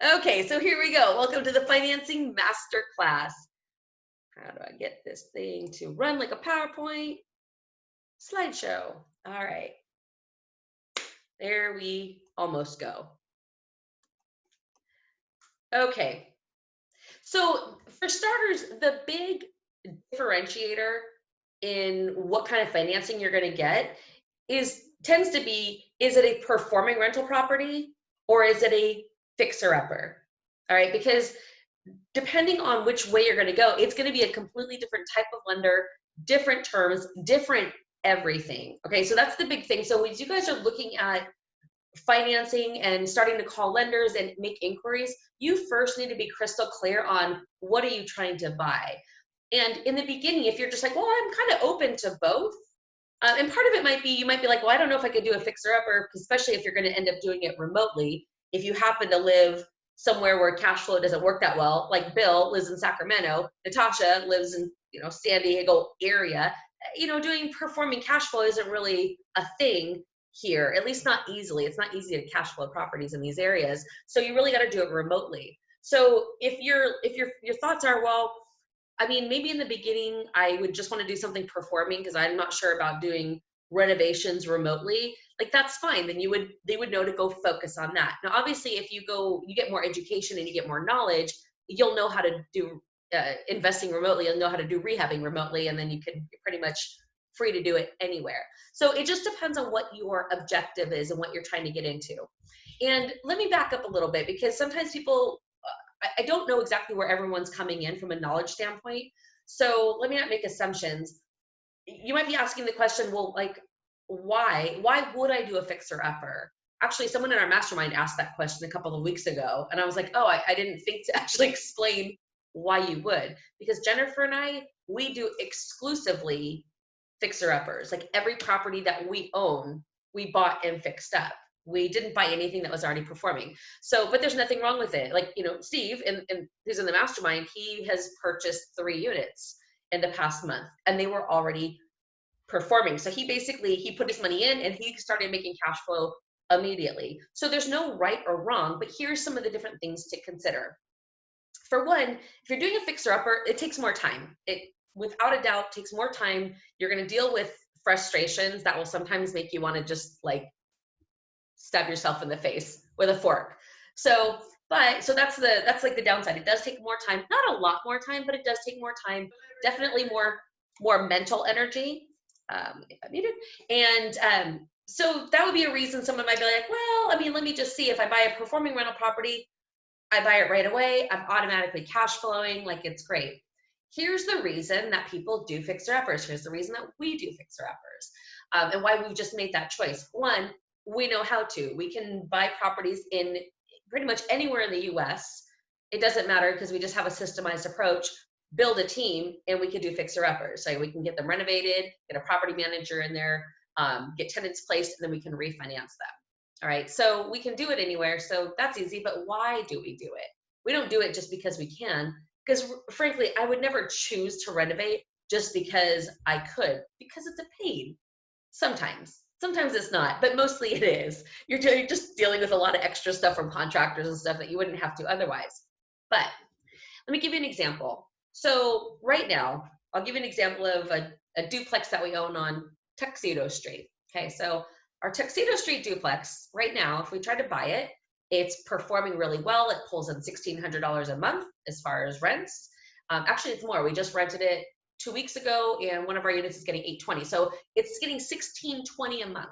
Okay, so here we go. Welcome to the Financing Masterclass. How do I get this thing to run like a PowerPoint slideshow? All right, there we almost go. Okay, so for starters, the big differentiator in what kind of financing you're going to get tends to be, is it a performing rental property or is it a fixer upper? All right, because depending on which way you're going to go, it's going to be a completely different type of lender, different terms, different everything. Okay, so that's the big thing. So as you guys are looking at financing and starting to call lenders and make inquiries, you first need to be crystal clear on what are you trying to buy. And in the beginning, if you're just like, well, I'm kind of open to both, and part of it might be, you might be like, well, I don't know if I could do a fixer upper, especially if you're going to end up doing it remotely. If you happen to live somewhere where cash flow doesn't work that well, like Bill lives in Sacramento, Natasha lives in, San Diego area, doing performing cash flow isn't really a thing here, at least not easily. It's not easy to cash flow properties in these areas. So you really got to do it remotely. So if your thoughts are, well, I mean, maybe in the beginning, I would just want to do something performing because I'm not sure about doing renovations remotely. Like that's fine. Then they would know to go focus on that. Now, obviously, if you get more education and you get more knowledge, you'll know how to do investing remotely. You'll know how to do rehabbing remotely, and then you're pretty much free to do it anywhere. So it just depends on what your objective is and what you're trying to get into. And let me back up a little bit because sometimes people I don't know exactly where everyone's coming in from a knowledge standpoint. So let me not make assumptions. You might be asking the question, well, like, why? Why would I do a fixer upper? Actually, someone in our mastermind asked that question a couple of weeks ago. And I was like, oh, I didn't think to actually explain why you would. Because Jennifer and I, we do exclusively fixer uppers. Like every property that we own, we bought and fixed up. We didn't buy anything that was already performing. So, but there's nothing wrong with it. Like, Steve, and who's in the mastermind, he has purchased 3 units in the past month and they were already performing. So he put his money in and he started making cash flow immediately. So there's no right or wrong, but here's some of the different things to consider. For one, if you're doing a fixer upper, it takes more time. It without a doubt takes more time. You're going to deal with frustrations that will sometimes make you want to just like stab yourself in the face with a fork. So that's like the downside. It does take more time, not a lot more time, but it does take more time. Definitely more mental energy. If I'm muted, and so that would be a reason someone might be like, well, I mean, let me just see if I buy a performing rental property, I buy it right away, I'm automatically cash flowing, like it's great. Here's the reason that people do fixer uppers. Here's the reason that we do fixer uppers, and why we've just made that choice. One, we know how to. We can buy properties in pretty much anywhere in the US. It doesn't matter because we just have a systemized approach, build a team, and we can do fixer uppers. So we can get them renovated, get a property manager in there, get tenants placed, and then we can refinance them. All right, so we can do it anywhere. So that's easy, but why do we do it? We don't do it just because we can, because frankly, I would never choose to renovate just because I could, because it's a pain. Sometimes it's not, but mostly it is. You're just dealing with a lot of extra stuff from contractors and stuff that you wouldn't have to otherwise. But let me give you an example. So right now, I'll give you an example of a duplex that we own on Tuxedo Street. Okay, so our Tuxedo Street duplex, right now, if we try to buy it, it's performing really well. It pulls in $1,600 a month as far as rents. Actually, it's more. We just rented it 2 weeks ago, and one of our units is getting $820. So it's getting $1,620 a month,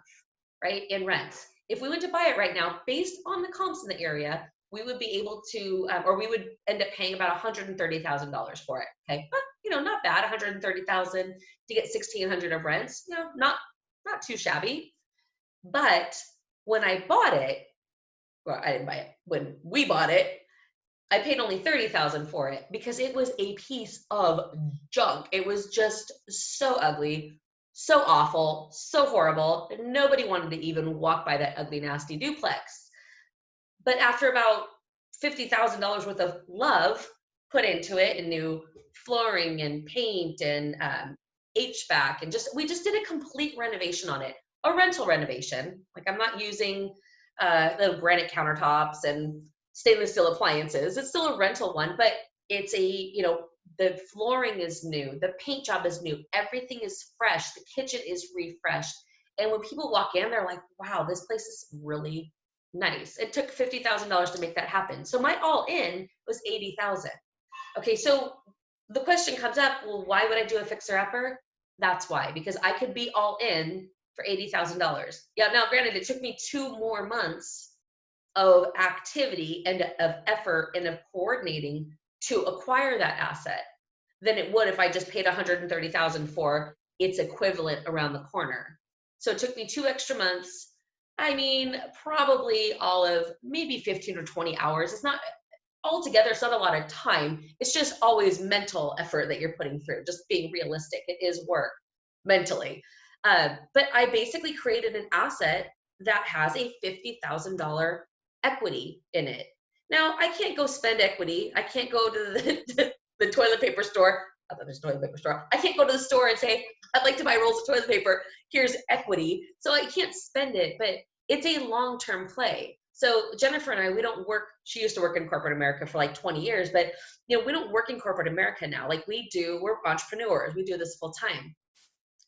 right, in rents. If we went to buy it right now, based on the comps in the area, we would be able to, or we would end up paying about $130,000 for it. Okay, but not bad. $130,000 to get $1,600 of rents. Not too shabby. But when I bought it, well, I didn't buy it. When we bought it, I paid only $30,000 for it because it was a piece of junk. It was just so ugly, so awful, so horrible. Nobody wanted to even walk by that ugly, nasty duplex. But after about $50,000 worth of love put into it, and new flooring and paint and HVAC, and we just did a complete renovation on it, a rental renovation. Like I'm not using little granite countertops and stainless steel appliances. It's still a rental one, but it's the flooring is new, the paint job is new, everything is fresh, the kitchen is refreshed. And when people walk in, they're like, wow, this place is really nice. It took $50,000 to make that happen. So my all in was 80,000. Okay, so the question comes up, well, why would I do a fixer upper? That's why, because I could be all in for $80,000. Yeah, now granted, it took me 2 more months of activity and of effort and of coordinating to acquire that asset than it would if I just paid 130,000 for its equivalent around the corner. So it took me 2 extra months. I mean, probably all of maybe 15 or 20 hours. It's not altogether, it's not a lot of time. It's just always mental effort that you're putting through, just being realistic. It is work mentally. But I basically created an asset that has a $50,000 equity in it. Now, I can't go spend equity. I can't go to the toilet paper store. I thought there's a toilet paper store. I can't go to the store and say, I'd like to buy rolls of toilet paper. Here's equity. So I can't spend it, but it's a long-term play. So Jennifer and I, we don't work, she used to work in corporate America for like 20 years, but we don't work in corporate America now. Like we're entrepreneurs. We do this full time.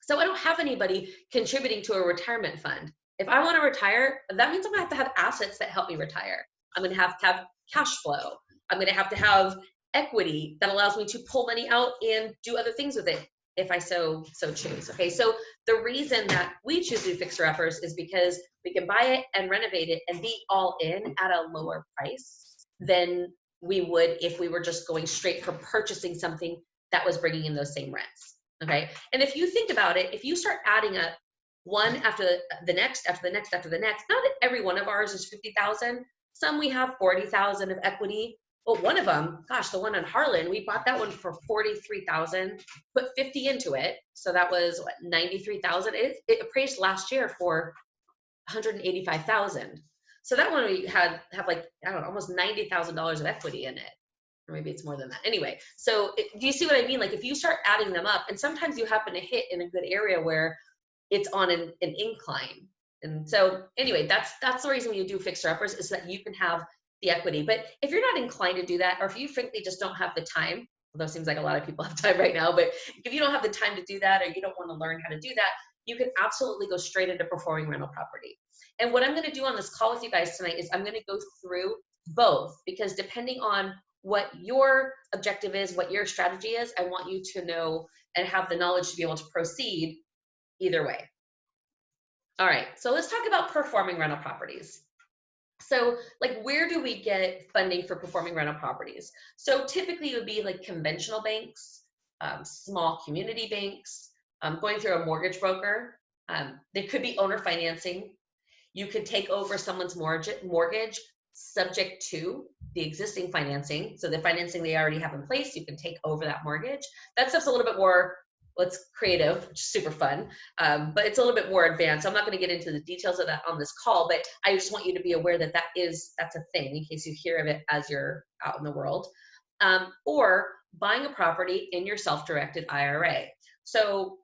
So I don't have anybody contributing to a retirement fund. If I want to retire, that means I'm gonna have to have assets that help me retire. I'm gonna have to have cash flow. I'm gonna have to have equity that allows me to pull money out and do other things with it if I so choose. Okay, so the reason that we choose to do fixer uppers is because we can buy it and renovate it and be all in at a lower price than we would if we were just going straight for purchasing something that was bringing in those same rents. Okay, and if you think about it, if you start adding up one after the next, after the next, after the next, not that every one of ours is 50,000. Some we have 40,000 of equity. Well, one of them, gosh, the one on Harlan, we bought that one for 43,000, put 50 into it. So that was what, 93,000. It appraised last year for 185,000. So that one we have like, I don't know, almost $90,000 of equity in it. Or maybe it's more than that. Anyway, so do you see what I mean? Like if you start adding them up, and sometimes you happen to hit in a good area where it's on an incline. And so anyway, that's the reason you do fixer uppers, is that you can have the equity. But if you're not inclined to do that, or if you frankly just don't have the time, although it seems like a lot of people have time right now, but if you don't have the time to do that, or you don't want to learn how to do that, you can absolutely go straight into performing rental property. And what I'm going to do on this call with you guys tonight is I'm going to go through both, because depending on what your objective is, what your strategy is, I want you to know and have the knowledge to be able to proceed either way. All right, so let's talk about performing rental properties. So like, where do we get funding for performing rental properties? So typically it would be like conventional banks, small community banks, going through a mortgage broker. There could be owner financing. You could take over someone's mortgage subject to the existing financing. So the financing they already have in place, you can take over that mortgage. That stuff's a little bit more creative, which is super fun, but it's a little bit more advanced. I'm not going to get into the details of that on this call, but I just want you to be aware that that's a thing in case you hear of it as you're out in the world. Or buying a property in your self-directed IRA. So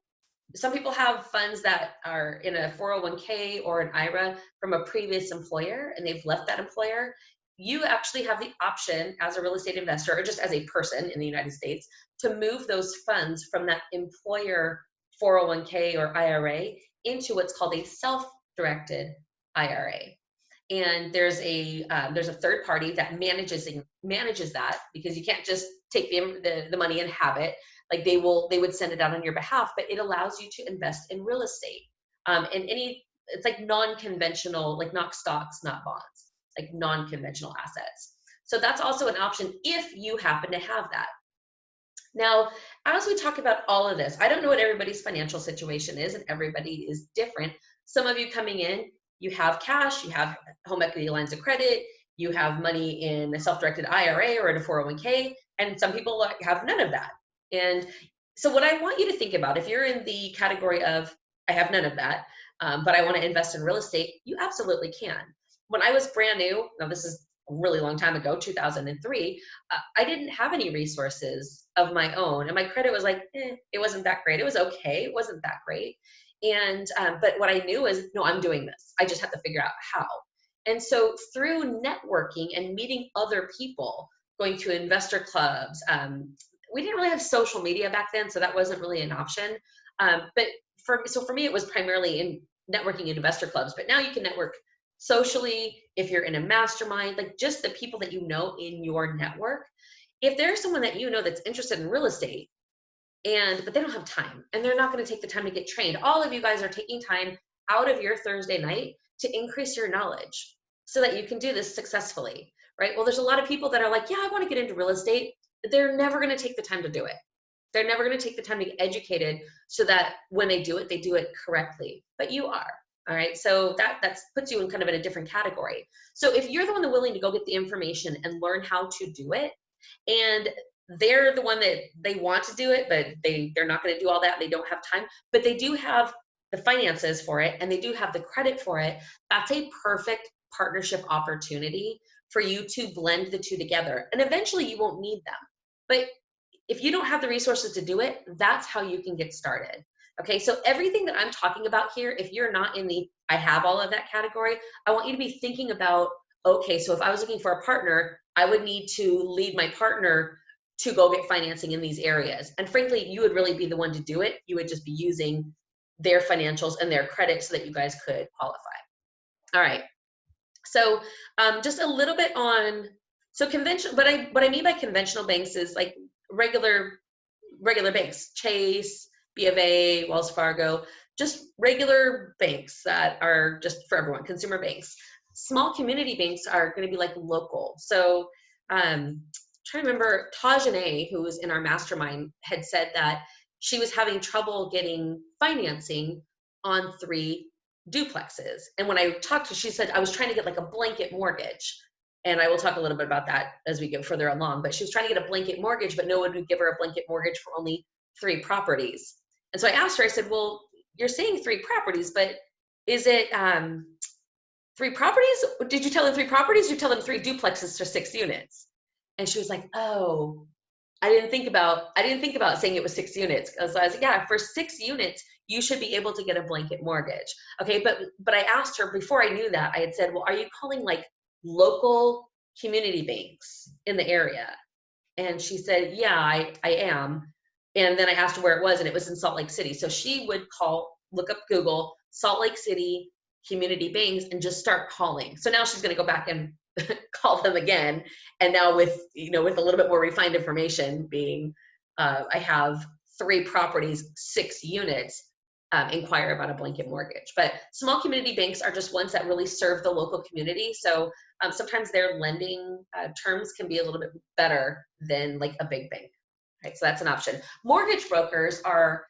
some people have funds that are in a 401k or an IRA from a previous employer, and they've left that employer. You actually have the option as a real estate investor, or just as a person in the United States, to move those funds from that employer 401k or IRA into what's called a self-directed IRA. And there's a third party that manages that, because you can't just take the money and have it. Like they would send it out on your behalf, but it allows you to invest in real estate. It's like non-conventional, like not stocks, not bonds, like non-conventional assets. So that's also an option if you happen to have that. Now, as we talk about all of this, I don't know what everybody's financial situation is, and everybody is different. Some of you coming in, you have cash, you have home equity lines of credit, you have money in a self-directed IRA or in a 401k, and some people have none of that. And so what I want you to think about, if you're in the category of, I have none of that, but I want to invest in real estate, you absolutely can. When I was brand new, now this is a really long time ago, 2003, I didn't have any resources of my own. And my credit was like, it wasn't that great. It was okay. It wasn't that great. And, but what I knew is, no, I'm doing this. I just have to figure out how. And so through networking and meeting other people, going to investor clubs, we didn't really have social media back then, so that wasn't really an option. But for me, it was primarily in networking in investor clubs. But now you can network socially if you're in a mastermind, like just the people that you know in your network. If there's someone that you know that's interested in real estate, but they don't have time and they're not going to take the time to get trained, all of you guys are taking time out of your Thursday night to increase your knowledge so that you can do this successfully, right? Well, there's a lot of people that are like, yeah, I want to get into real estate. They're never going to take the time to do it. They're never going to take the time to get educated so that when they do it correctly. But you are. All right. So that puts you in kind of in a different category. So if you're the one that's willing to go get the information and learn how to do it, and they're the one that they want to do it, but they're not going to do all that. They don't have time, but they do have the finances for it and they do have the credit for it. That's a perfect partnership opportunity for you to blend the two together. And eventually you won't need them. But if you don't have the resources to do it, that's how you can get started. Okay, so everything that I'm talking about here, if you're not in the I have all of that category, I want you to be thinking about, okay, so if I was looking for a partner, I would need to lead my partner to go get financing in these areas. And frankly, you would really be the one to do it. You would just be using their financials and their credit so that you guys could qualify. All right. So just a little bit on, so conventional, what I mean by conventional banks is like regular banks, Chase, B of A, Wells Fargo, just regular banks that are just for everyone, consumer banks. Small community banks are going to be like local. So trying to remember, Tajane, who was in our mastermind, had said that she was having trouble getting financing on 3 duplexes. And when I talked to her, she said, I was trying to get like a blanket mortgage. And I will talk a little bit about that as we go further along. But she was trying to get a blanket mortgage, but no one would give her a blanket mortgage for only 3 properties. And so I asked her, I said, well, you're saying 3 properties, but is it 3 properties? Did you tell them 3 properties? You tell them 3 duplexes for 6 units. And she was like, oh, I didn't think about saying it was 6 units. So I was like, yeah, for 6 units, you should be able to get a blanket mortgage. Okay, but I asked her before I knew that, I had said, well, are you calling like local community banks in the area? And she said, yeah, I am. And then I asked her where it was, and it was in Salt Lake City. So she would look up Google, Salt Lake City community banks, and just start calling. So now she's going to go back and call them again. And now with a little bit more refined information being, I have 3 properties, 6 units, inquire about a blanket mortgage. But small community banks are just ones that really serve the local community. So sometimes their lending terms can be a little bit better than like a big bank. Right, so that's an option. Mortgage brokers are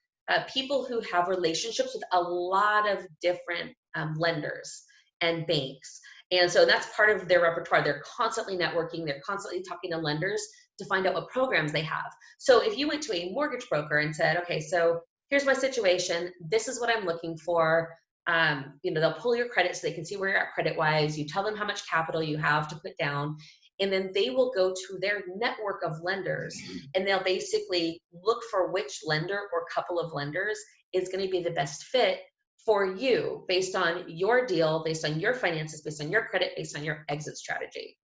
people who have relationships with a lot of different lenders and banks. And so that's part of their repertoire. They're constantly networking. They're constantly talking to lenders to find out what programs they have. So if you went to a mortgage broker and said, okay, so here's my situation. This is what I'm looking for. They'll pull your credit so they can see where you're at credit-wise. You tell them how much capital you have to put down. And then they will go to their network of lenders and they'll basically look for which lender or couple of lenders is going to be the best fit for you based on your deal, based on your finances, based on your credit, based on your exit strategy.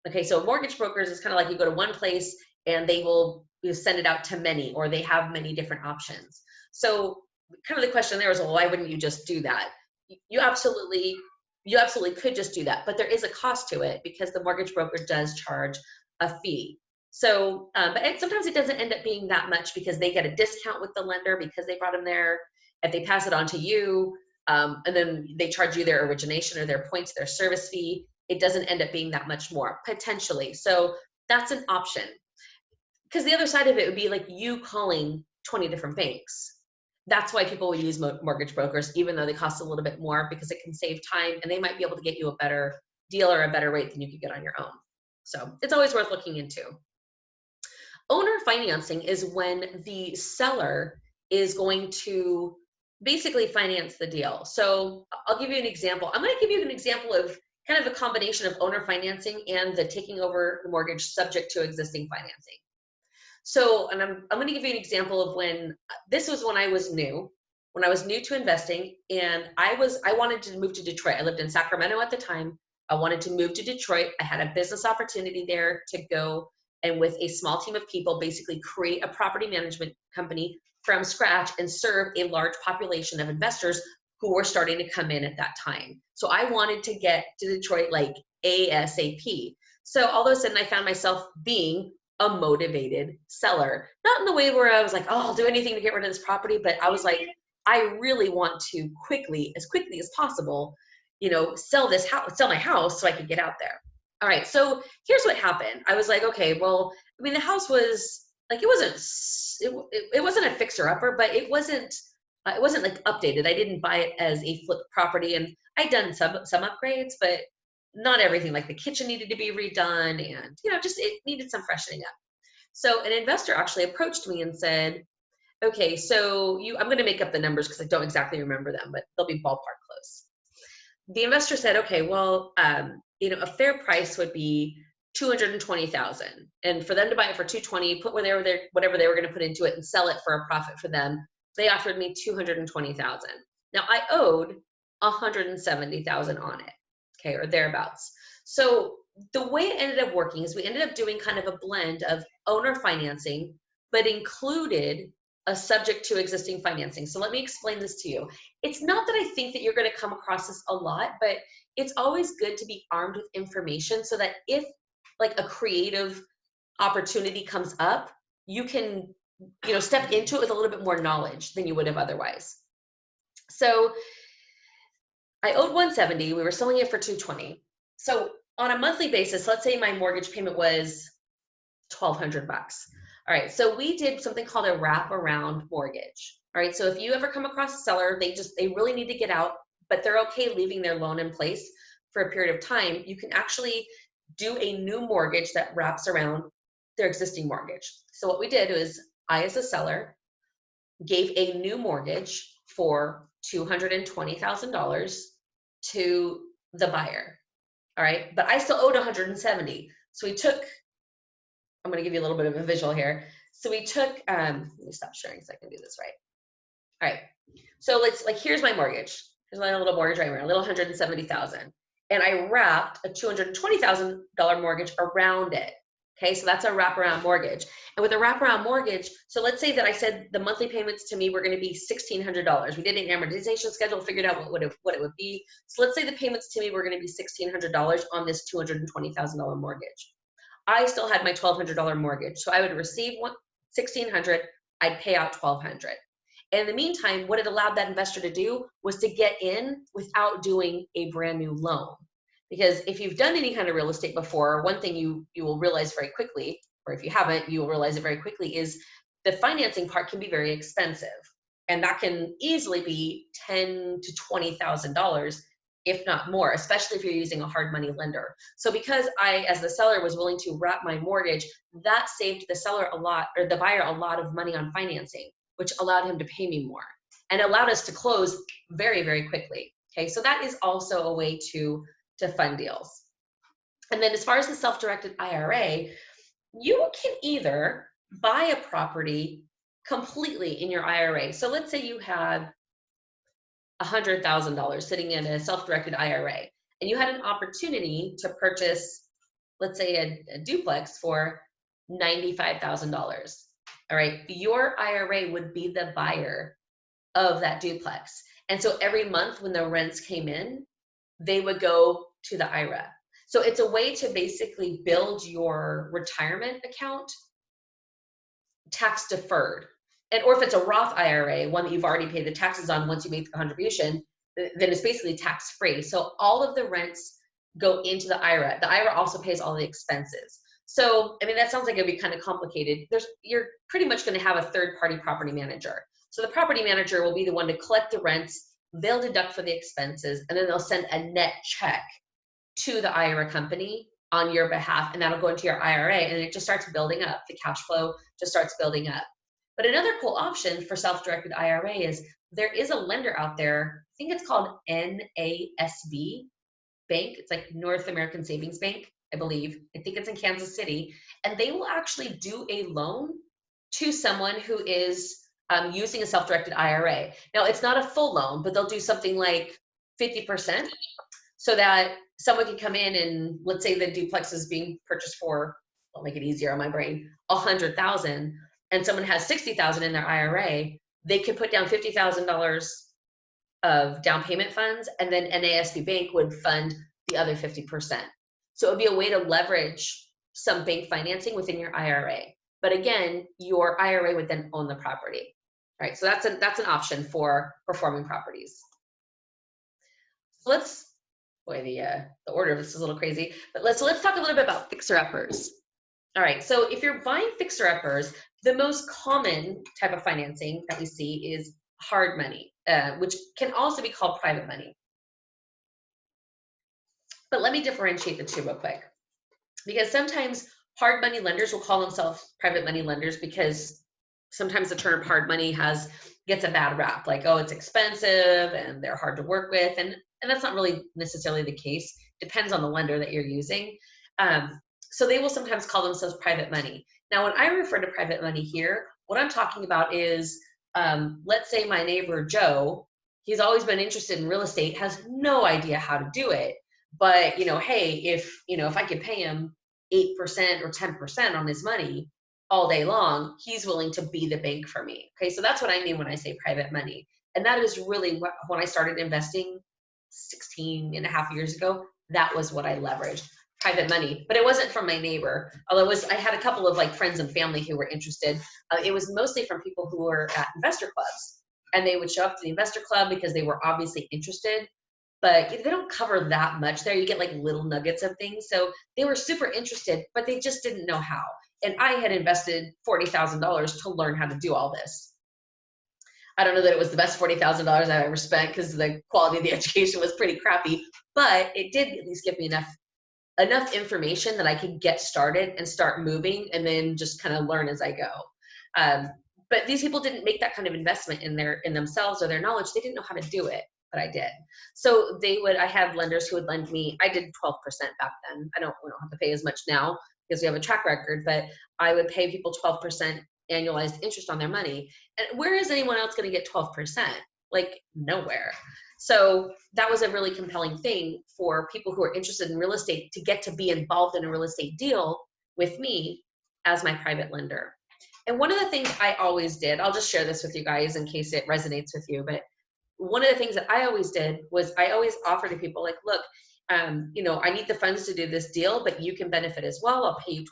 Okay, so mortgage brokers is kind of like you go to one place and they will send it out to many, or they have many different options. So kind of the question there is, well, why wouldn't you just do that? You absolutely could just do that, but there is a cost to it because the mortgage broker does charge a fee. So, but sometimes it doesn't end up being that much because they get a discount with the lender because they brought them there. If they pass it on to you, and then they charge you their origination or their points, their service fee, it doesn't end up being that much more potentially. So that's an option. Because the other side of it would be like you calling 20 different banks. That's why people will use mortgage brokers, even though they cost a little bit more, because it can save time and they might be able to get you a better deal or a better rate than you could get on your own. So it's always worth looking into. Owner financing is when the seller is going to basically finance the deal. So I'll give you an example. I'm going to give you an example of kind of a combination of owner financing and the taking over the mortgage subject to existing financing. So, and I'm going to give you an example of when this was when I was new to investing, and I wanted to move to Detroit. I lived in Sacramento at the time. I wanted to move to Detroit. I had a business opportunity there to go and with a small team of people, basically create a property management company from scratch and serve a large population of investors who were starting to come in at that time. So I wanted to get to Detroit like ASAP. So all of a sudden I found myself being a motivated seller. Not in the way where I was like, oh, I'll do anything to get rid of this property, but I was like, I really want to quickly as possible, sell this house, sell my house so I could get out there. All right, so here's what happened. I was like, okay, well, I mean, the house was like, it wasn't a fixer upper, but it wasn't like updated. I didn't buy it as a flip property, and I'd done some upgrades, but not everything. Like the kitchen needed to be redone, and just it needed some freshening up. So an investor actually approached me and said, okay, so I'm going to make up the numbers because I don't exactly remember them, but they'll be ballpark close. The investor said, okay, well, a fair price would be 220,000, and for them to buy it for 220, put whatever they were going to put into it and sell it for a profit for them, they offered me 220,000. Now I owed 170,000 on it, okay, or thereabouts. So the way it ended up working is we ended up doing kind of a blend of owner financing, but included a subject to existing financing. So let me explain this to you. It's not that I think that you're going to come across this a lot, but it's always good to be armed with information so that if like a creative opportunity comes up, you can, step into it with a little bit more knowledge than you would have otherwise. So I owed 170, we were selling it for 220. So on a monthly basis, let's say my mortgage payment was $1,200. All right, so we did something called a wraparound mortgage. All right, so if you ever come across a seller, they really need to get out, but they're okay leaving their loan in place for a period of time, you can actually do a new mortgage that wraps around their existing mortgage. So what we did was I, as a seller, gave a new mortgage for $220,000 to the buyer. All right, but I still owed 170. So I'm going to give you a little bit of a visual here. So we took, let me stop sharing so I can do this right. All right, so here's my mortgage. Here's my little mortgage right here, a little 170,000. And I wrapped a $220,000 mortgage around it. Okay, so that's a wraparound mortgage. And with a wraparound mortgage, so let's say that I said the monthly payments to me were going to be $1,600. We did an amortization schedule, figured out what it would be. So let's say the payments to me were going to be $1,600 on this $220,000 mortgage. I still had my $1,200 mortgage, so I would receive $1,600. I'd pay out $1,200. And in the meantime, what it allowed that investor to do was to get in without doing a brand new loan. Because if you've done any kind of real estate before, one thing you will realize very quickly, or if you haven't, you will realize it very quickly, is the financing part can be very expensive. And that can easily be $10,000 to $20,000, if not more, especially if you're using a hard money lender. So because I, as the seller, was willing to wrap my mortgage, that saved the seller a lot, or the buyer a lot of money on financing, which allowed him to pay me more and allowed us to close very, very quickly. Okay, so that is also a way to fund deals. And then as far as the self-directed IRA, you can either buy a property completely in your IRA. So let's say you had $100,000 sitting in a self-directed IRA, and you had an opportunity to purchase, let's say, a duplex for $95,000. All right, your IRA would be the buyer of that duplex. And so every month when the rents came in, they would go to the IRA. So it's a way to basically build your retirement account tax deferred. And or if it's a Roth IRA, one that you've already paid the taxes on once you make the contribution, then it's basically tax free. So all of the rents go into the IRA. The IRA also pays all the expenses. So, I mean, that sounds like it'd be kind of complicated. You're pretty much going to have a third-party property manager. So the property manager will be the one to collect the rents, they'll deduct for the expenses, and then they'll send a net check to the IRA company on your behalf, and that'll go into your IRA, and it just starts building up. The cash flow just starts building up. But another cool option for self-directed IRA is there is a lender out there, I think it's called NASB Bank. It's like North American Savings Bank, I believe. I think it's in Kansas City. And they will actually do a loan to someone who is using a self-directed IRA. Now, it's not a full loan, but they'll do something like 50%. so that someone can come in and, let's say the duplex is being purchased for, I'll make it easier on my brain, 100,000, and someone has 60,000 in their IRA, they could put down $50,000 of down payment funds, and then NASB Bank would fund the other 50%. So it would be a way to leverage some bank financing within your IRA. But again, your IRA would then own the property, right? So that's an option for performing properties. So let's, boy, the order of this is a little crazy, but let's talk a little bit about fixer-uppers. All right, so if you're buying fixer-uppers, the most common type of financing that we see is hard money, which can also be called private money. But let me differentiate the two real quick, because sometimes hard money lenders will call themselves private money lenders because sometimes the term hard money gets a bad rap, like, oh, it's expensive and they're hard to work with, and that's not really necessarily the case. Depends on the lender that you're using. So they will sometimes call themselves private money. Now, when I refer to private money here, what I'm talking about is, let's say my neighbor Joe, he's always been interested in real estate, has no idea how to do it. But, hey, if I could pay him 8% or 10% on his money all day long, he's willing to be the bank for me. Okay, so that's what I mean when I say private money. And that is really when I started investing 16 and a half years ago, that was what I leveraged, private money. But it wasn't from my neighbor, although I had a couple of friends and family who were interested. It was mostly from people who were at investor clubs, and they would show up to the investor club because they were obviously interested. But they don't cover that much there. You get little nuggets of things. So they were super interested, but they just didn't know how. And I had invested $40,000 to learn how to do all this. I don't know that it was the best $40,000 I've ever spent because the quality of the education was pretty crappy, but it did at least give me enough information that I could get started and start moving, and then just kind of learn as I go. But these people didn't make that kind of investment in themselves or their knowledge. They didn't know how to do it, but I did. So I had lenders who would lend me, I did 12% back then. We don't have to pay as much now because we have a track record, but I would pay people 12% annualized interest on their money. And where is anyone else going to get 12%? Nowhere. So that was a really compelling thing for people who are interested in real estate to get to be involved in a real estate deal with me as my private lender. And one of the things I always did, I'll just share this with you guys in case it resonates with you, but one of the things that I always did was I always offered to people look, I need the funds to do this deal, but you can benefit as well. I'll pay you 12%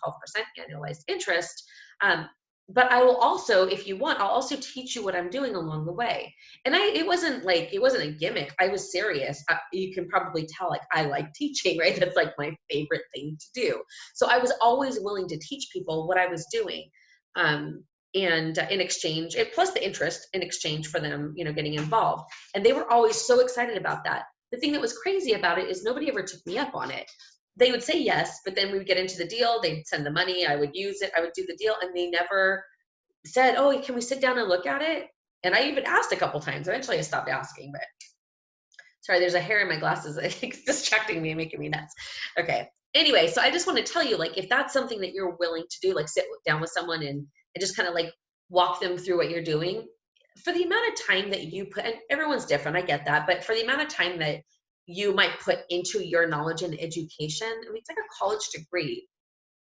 annualized interest. But I will also, if you want, I'll also teach you what I'm doing along the way. And it wasn't a gimmick. I was serious. You can probably tell, I like teaching, right? That's my favorite thing to do. So I was always willing to teach people what I was doing. And in exchange, plus the interest in exchange for them, getting involved. And they were always so excited about that. The thing that was crazy about it is nobody ever took me up on it. They would say yes, but then we would get into the deal. They'd send the money. I would use it. I would do the deal. And they never said, oh, can we sit down and look at it? And I even asked a couple times. Eventually I stopped asking, but sorry, there's a hair in my glasses. I think it's distracting me and making me nuts. Okay. Anyway, so I just want to tell you, if that's something that you're willing to do, sit down with someone and just kind of walk them through what you're doing, for the amount of time that you put, and everyone's different, I get that, but for the amount of time that you might put into your knowledge and education, it's like a college degree,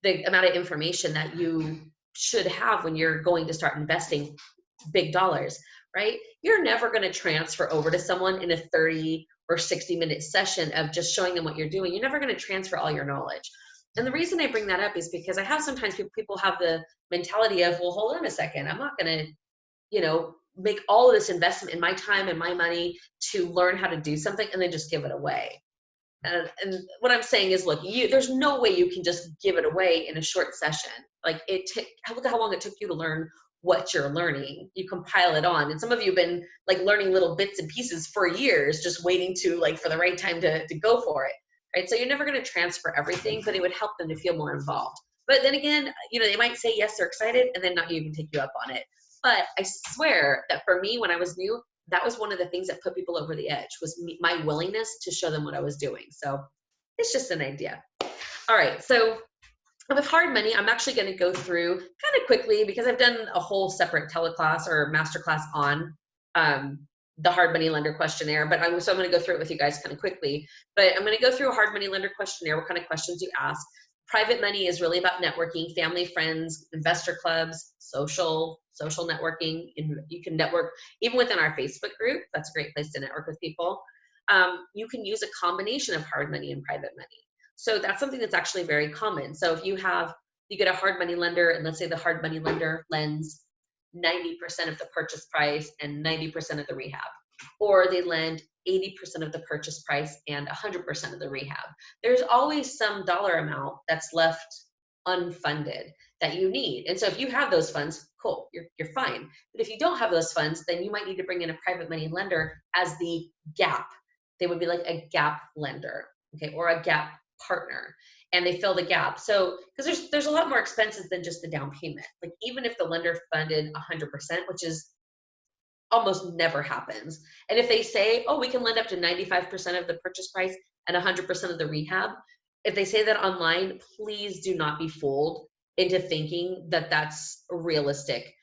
the amount of information that you should have when you're going to start investing big dollars, right? You're never going to transfer over to someone in a 30 or 60-minute session of just showing them what you're doing. You're never going to transfer all your knowledge. And the reason I bring that up is because I have sometimes people have the mentality of, well, hold on a second, I'm not going to, make all of this investment in my time and my money to learn how to do something and then just give it away. And what I'm saying is, look, there's no way you can just give it away in a short session. Look at how long it took you to learn what you're learning. You compile it on. And some of you have been learning little bits and pieces for years, just waiting for the right time to go for it. Right. So you're never going to transfer everything, but it would help them to feel more involved. But then again, they might say yes, they're excited, and then not even take you up on it. But I swear that for me, when I was new, that was one of the things that put people over the edge, was my willingness to show them what I was doing. So it's just an idea. All right. So with hard money, I'm actually going to go through kind of quickly because I've done a whole separate teleclass or masterclass on the hard money lender questionnaire, but so I'm going to go through it with you guys kind of quickly. But I'm going to go through a hard money lender questionnaire, what kind of questions you ask. Private money is really about networking, family, friends, investor clubs, social networking. You can network even within our Facebook group. That's a great place to network with people. You can use a combination of hard money and private money. So that's something that's actually very common. So if you get a hard money lender, and let's say the hard money lender lends 90% of the purchase price and 90% of the rehab, or they lend 80% of the purchase price and 100% of the rehab. There's always some dollar amount that's left unfunded that you need. And so if you have those funds, cool, you're fine. But if you don't have those funds, then you might need to bring in a private money lender as the gap. They would be like a gap lender, okay, or a gap partner, and they fill the gap. So because there's a lot more expenses than just the down payment. Like even if the lender funded 100%, which is almost never happens. And if they say, oh, we can lend up to 95% of the purchase price and 100% of the rehab, if they say that online, please do not be fooled into thinking that that's realistic.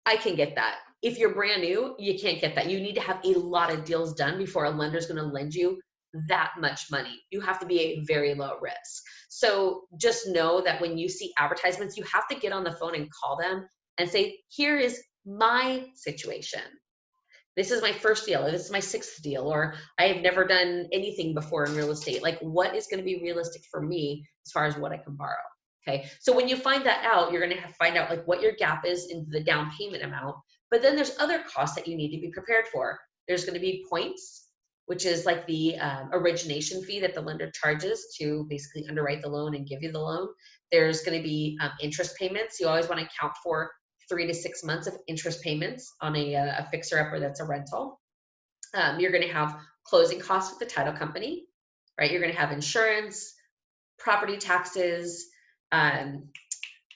I can get that. If you're brand new, you can't get that. You need to have a lot of deals done before a lender's going to lend you that much money. You have to be a very low risk. So just know that when you see advertisements, you have to get on the phone and call them and say, here is my situation. This is my first deal, or this is my sixth deal, or I have never done anything before in real estate. Like, what is going to be realistic for me as far as what I can borrow? Okay, so when you find that out, you're going to have to find out like what your gap is in the down payment amount. But then there's other costs that you need to be prepared for. There's going to be points, which is like the origination fee that the lender charges to basically underwrite the loan and give you the loan. There's going to be interest payments. You always want to account for 3 to 6 months of interest payments on a fixer-upper that's a rental. You're going to have closing costs with the title company, right? You're going to have insurance, property taxes,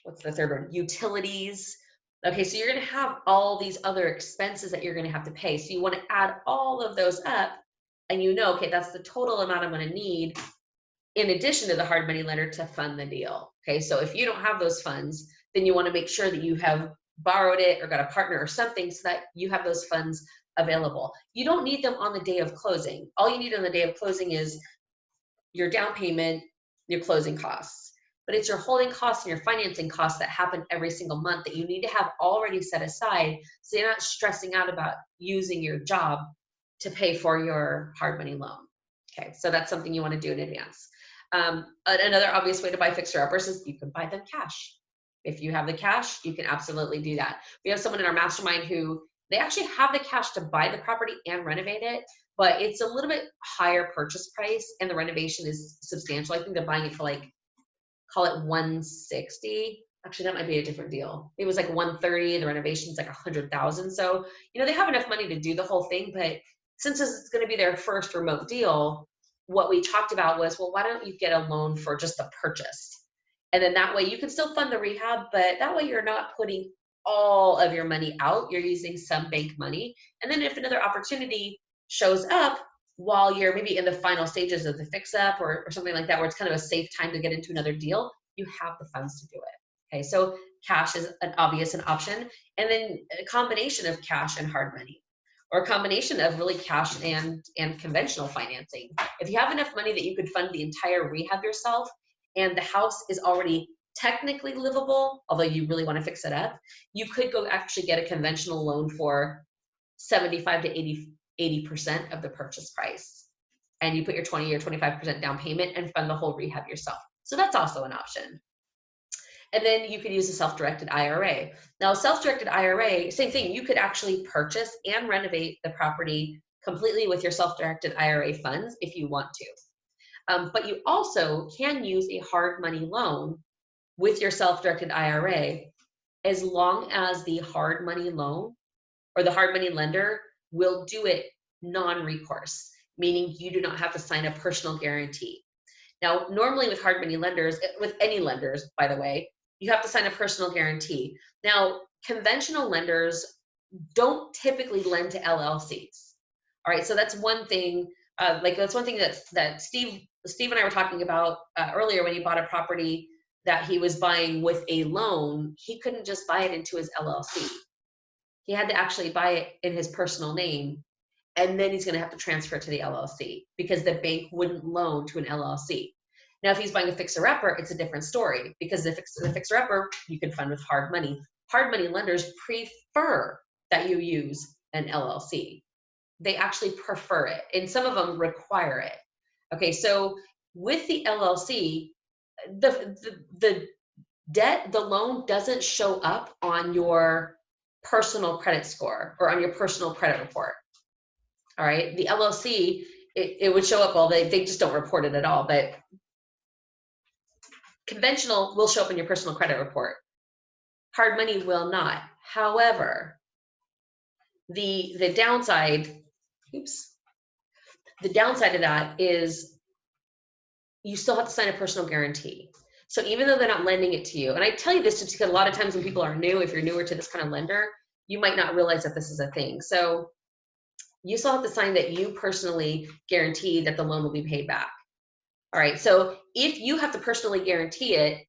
what's the third one? Utilities. Okay, so you're going to have all these other expenses that you're going to have to pay. So you want to add all of those up, and you know, okay, that's the total amount I'm going to need in addition to the hard money lender to fund the deal. Okay, so if you don't have those funds, then you want to make sure that you have borrowed it or got a partner or something so that you have those funds available. You don't need them on the day of closing. All you need on the day of closing is your down payment, your closing costs. But it's your holding costs and your financing costs that happen every single month that you need to have already set aside so you're not stressing out about using your job to pay for your hard money loan. Okay, so that's something you want to do in advance. Another obvious way to buy fixer-uppers is you can buy them cash. If you have the cash, you can absolutely do that. We have someone in our mastermind who they actually have the cash to buy the property and renovate it, but it's a little bit higher purchase price and the renovation is substantial. I think they're buying it for like, call it 160. Actually, that might be a different deal. It was like 130, the renovation's like 100,000. So, you know, they have enough money to do the whole thing, but since it's going to be their first remote deal, what we talked about was, well, why don't you get a loan for just the purchase? And then that way you can still fund the rehab, but that way you're not putting all of your money out. You're using some bank money. And then if another opportunity shows up while you're maybe in the final stages of the fix up or something like that, where it's kind of a safe time to get into another deal, you have the funds to do it. Okay, so cash is an option. And then a combination of cash and hard money, or a combination of really cash and conventional financing. If you have enough money that you could fund the entire rehab yourself, and the house is already technically livable, although you really want to fix it up, you could go actually get a conventional loan for 75 to 80% of the purchase price. And you put your 20 or 25% down payment and fund the whole rehab yourself. So that's also an option. And then you could use a self-directed IRA. Now, self-directed IRA, same thing. You could actually purchase and renovate the property completely with your self-directed IRA funds if you want to. But you also can use a hard money loan with your self-directed IRA as long as the hard money loan or the hard money lender will do it non-recourse, meaning you do not have to sign a personal guarantee. Now, normally with hard money lenders, with any lenders, by the way, you have to sign a personal guarantee. Now, conventional lenders don't typically lend to LLCs. All right, so that's one thing. That's one thing that Steve and I were talking about earlier when he bought a property that he was buying with a loan. He couldn't just buy it into his LLC. He had to actually buy it in his personal name and then he's going to have to transfer it to the LLC because the bank wouldn't loan to an LLC. Now, if he's buying a fixer-upper, it's a different story because the fixer-upper you can fund with hard money. Hard money lenders prefer that you use an LLC. They actually prefer it, and some of them require it. Okay, so with the LLC, the debt, the loan doesn't show up on your personal credit score or on your personal credit report. All right, the LLC, it would show up, well, they just don't report it at all, but conventional will show up in your personal credit report. Hard money will not. However, the downside, the downside of that is you still have to sign a personal guarantee. So even though they're not lending it to you, and I tell you this just because a lot of times when people are new, if you're newer to this kind of lender, you might not realize that this is a thing. So you still have to sign that you personally guarantee that the loan will be paid back. All right, so if you have to personally guarantee it,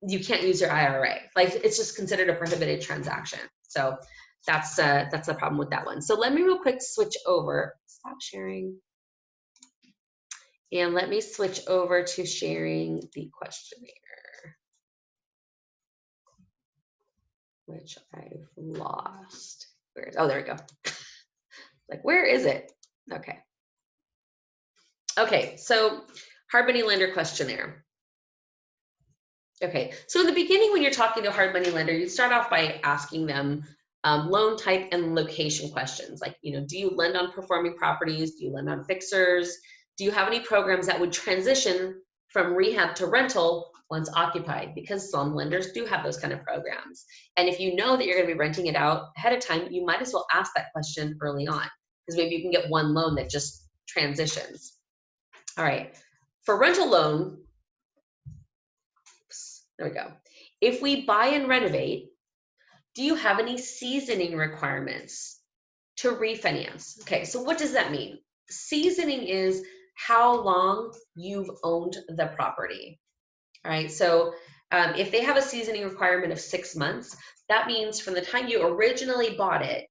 you can't use your IRA. Like, it's just considered a prohibited transaction. So that's the problem with that one. So let me real quick switch over. Stop sharing. And let me switch over to sharing the questionnaire, which I've lost. Oh, there we go. Like, where is it? Okay. Okay, so hard money lender questionnaire. Okay, so in the beginning, when you're talking to a hard money lender, you start off by asking them loan type and location questions. Like, do you lend on performing properties? Do you lend on fixers? Do you have any programs that would transition from rehab to rental once occupied? Because some lenders do have those kind of programs. And if you know that you're going to be renting it out ahead of time, you might as well ask that question early on, because maybe you can get one loan that just transitions. All right, for rental loan, there we go. If we buy and renovate, do you have any seasoning requirements to refinance? Okay, so what does that mean? Seasoning is how long you've owned the property. All right, so if they have a seasoning requirement of 6 months, that means from the time you originally bought it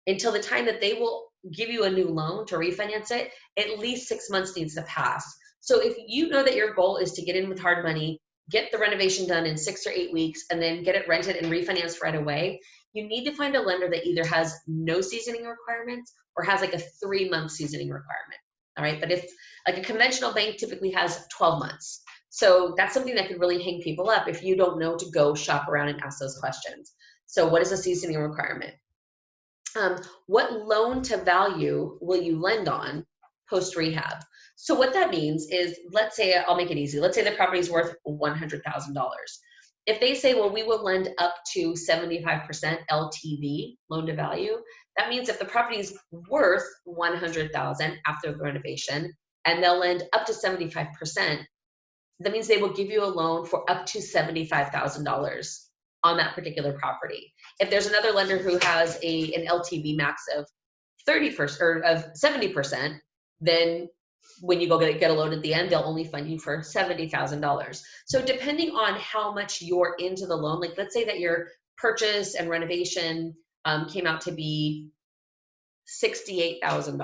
until the time that they will give you a new loan to refinance it, at least 6 months needs to pass. So if you know that your goal is to get in with hard money, get the renovation done in 6 or 8 weeks, and then get it rented and refinanced right away, you need to find a lender that either has no seasoning requirements or has like a 3-month seasoning requirement. All right, but if like a conventional bank typically has 12 months. So that's something that could really hang people up if you don't know to go shop around and ask those questions. So what is a seasoning requirement? What loan to value will you lend on post rehab? So what that means is, let's say, I'll make it easy. Let's say the property is worth $100,000. If they say, well, we will lend up to 75% LTV, loan to value, that means if the property is worth $100,000 after the renovation, and they'll lend up to 75%, that means they will give you a loan for up to $75,000 on that particular property. If there's another lender who has an LTV max of 30% or of 70%, then when you go get a loan at the end, they'll only fund you for $70,000. So depending on how much you're into the loan, like let's say that your purchase and renovation came out to be $68,000,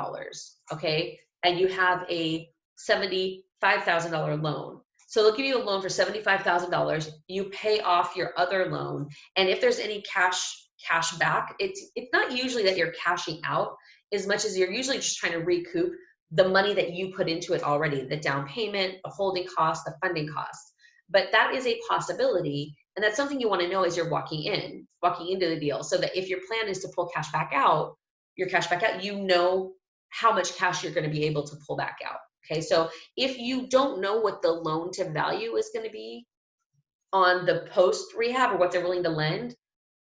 okay? And you have a $75,000 loan. So they'll give you a loan for $75,000. You pay off your other loan, and if there's any cash back, it's not usually that you're cashing out as much as you're usually just trying to recoup the money that you put into it already, the down payment, the holding cost, the funding costs. But that is a possibility, and that's something you want to know as you're walking into the deal, so that if your plan is to pull cash back out, you know how much cash you're going to be able to pull back out. Okay, so if you don't know what the loan to value is going to be on the post rehab or what they're willing to lend,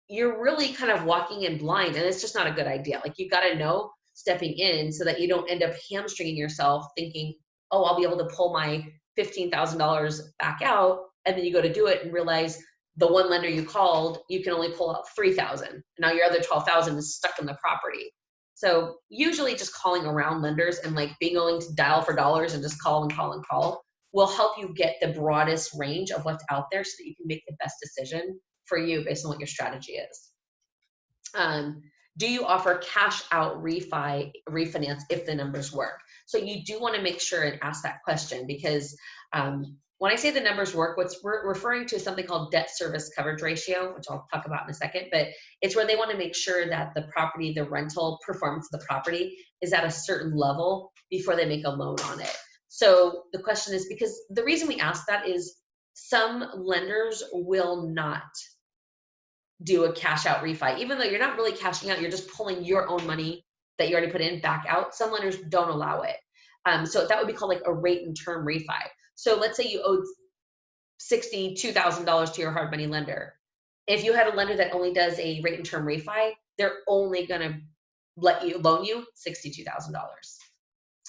you're really kind of walking in blind, and it's just not a good idea. Like, you got to know stepping in so that you don't end up hamstringing yourself thinking, oh, I'll be able to pull my $15,000 back out, and then you go to do it and realize the one lender you called, you can only pull out $3,000. Now your other $12,000 is stuck in the property. So usually just calling around lenders and like being willing to dial for dollars and just call and call and call will help you get the broadest range of what's out there so that you can make the best decision for you based on what your strategy is. Do you offer cash out refinance if the numbers work? So you do want to make sure and ask that question, because when I say the numbers work, what's we're referring to is something called debt service coverage ratio, which I'll talk about in a second, but it's where they want to make sure that the property, the rental performance of the property is at a certain level before they make a loan on it. So the question is, because the reason we ask that is some lenders will not do a cash out refi, even though you're not really cashing out, you're just pulling your own money that you already put in back out. Some lenders don't allow it. So that would be called like a rate and term refi. So let's say you owed $62,000 to your hard money lender. If you had a lender that only does a rate and term refi, they're only going to loan you $62,000.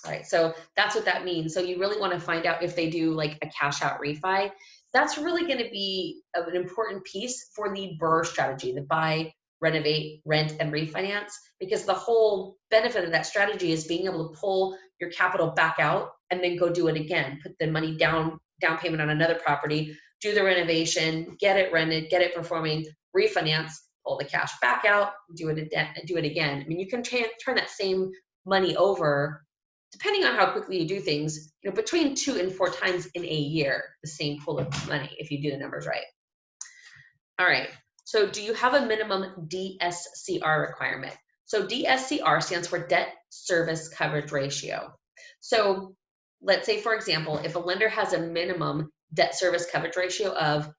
All right, so that's what that means. So you really want to find out if they do like a cash out refi. That's really going to be an important piece for the BRRRR strategy, the buy, renovate, rent, and refinance, because the whole benefit of that strategy is being able to pull your capital back out and then go do it again, put the money down payment on another property, do the renovation, get it rented, get it performing, refinance, pull the cash back out, do it again. I mean, you can turn that same money over, depending on how quickly you do things, between 2 and 4 times in a year, the same pool of money, if you do the numbers right. All right, so do you have a minimum DSCR requirement? So DSCR stands for debt service coverage ratio. So let's say, for example, if a lender has a minimum debt service coverage ratio of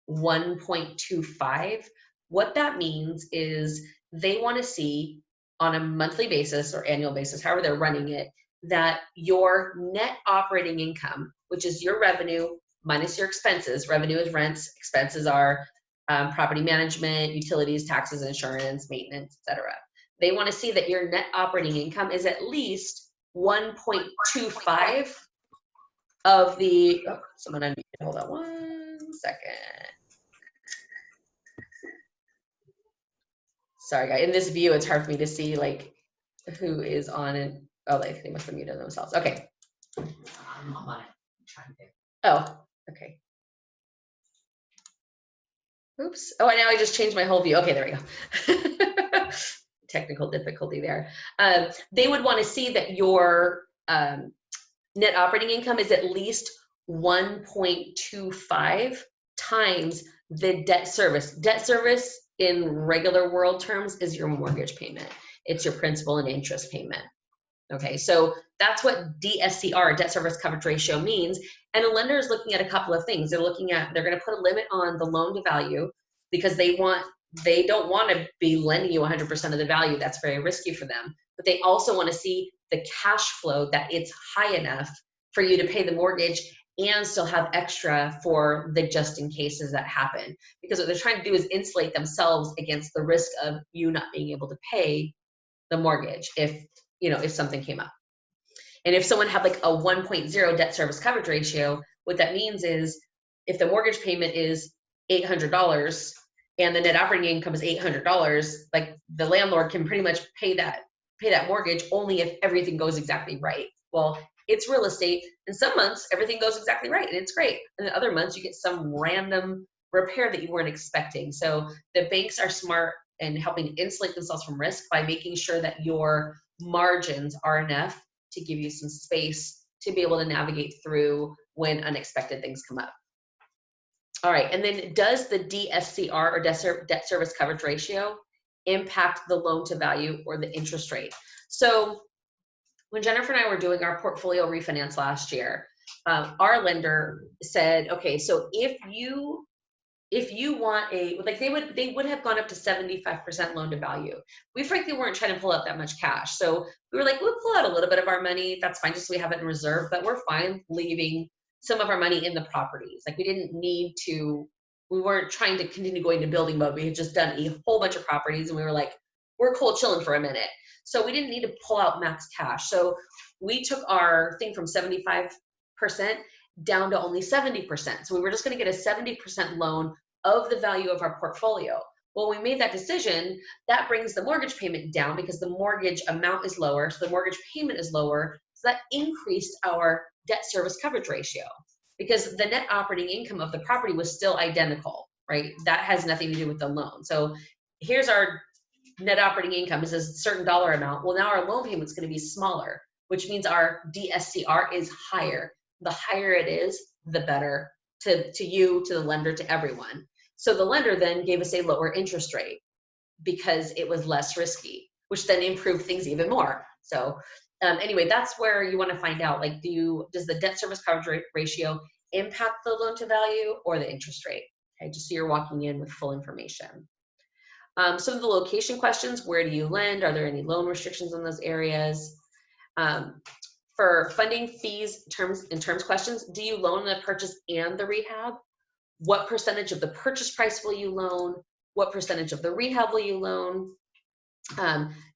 1.25, what that means is they want to see on a monthly basis or annual basis, however they're running it, that your net operating income, which is your revenue minus your expenses — revenue is rents, expenses are property management, utilities, taxes, insurance, maintenance, etc. They want to see that your net operating income is at least 1.25 of the, oh, someone unmuted, hold on 1 second. Sorry, guys. In this view, it's hard for me to see like who is on and oh, they must have muted themselves. Okay. I'm on it. I'm trying to. Oh, okay. Oops. Oh, now I just changed my whole view. Okay, there we go. Technical difficulty there. They would want to see that your net operating income is at least 1.25 times the debt service. Debt service in regular world terms is your mortgage payment. It's your principal and interest payment. Okay, so that's what DSCR, debt service coverage ratio, means. And a lender is looking at a couple of things. They're going to put a limit on the loan to value, because they don't want to be lending you 100% of the value. That's very risky for them. But they also want to see the cash flow, that it's high enough for you to pay the mortgage and still have extra for the just in cases that happen. Because what they're trying to do is insulate themselves against the risk of you not being able to pay the mortgage if something came up. And if someone had like a 1.0 debt service coverage ratio, what that means is if the mortgage payment is $800 and the net operating income is $800, like the landlord can pretty much pay that mortgage only if everything goes exactly right. Well, it's real estate. In some months, everything goes exactly right and it's great. And in other months, you get some random repair that you weren't expecting. So the banks are smart and helping insulate themselves from risk by making sure that your margins are enough to give you some space to be able to navigate through when unexpected things come up. All right, and then does the DSCR or debt service coverage ratio impact the loan to value or the interest rate? So when Jennifer and I were doing our portfolio refinance last year, our lender said, okay, so if you want they would have gone up to 75% loan to value. We frankly weren't trying to pull out that much cash. So we were like, we'll pull out a little bit of our money. That's fine, just so we have it in reserve, but we're fine leaving some of our money in the properties. Like we weren't trying to continue going to building mode. We had just done a whole bunch of properties and we were like, we're cool chilling for a minute. So we didn't need to pull out max cash. So we took our thing from 75% down to only 70%. So we were just going to get a 70% loan of the value of our portfolio. Well, we made that decision, that brings the mortgage payment down because the mortgage amount is lower, so the mortgage payment is lower. So that increased our debt service coverage ratio because the net operating income of the property was still identical, right? That has nothing to do with the loan. So here's our net operating income is a certain dollar amount. Well, now our loan payment's going to be smaller, which means our DSCR is higher. The higher it is, the better to you, to the lender, to everyone. So the lender then gave us a lower interest rate because it was less risky, which then improved things even more. So anyway, that's where you want to find out, like, does the debt service coverage ratio impact the loan to value or the interest rate? Okay, just so you're walking in with full information. Some of the location questions: where do you lend? Are there any loan restrictions in those areas? For funding, fees, terms questions: do you loan the purchase and the rehab? What percentage of the purchase price will you loan? What percentage of the rehab will you loan?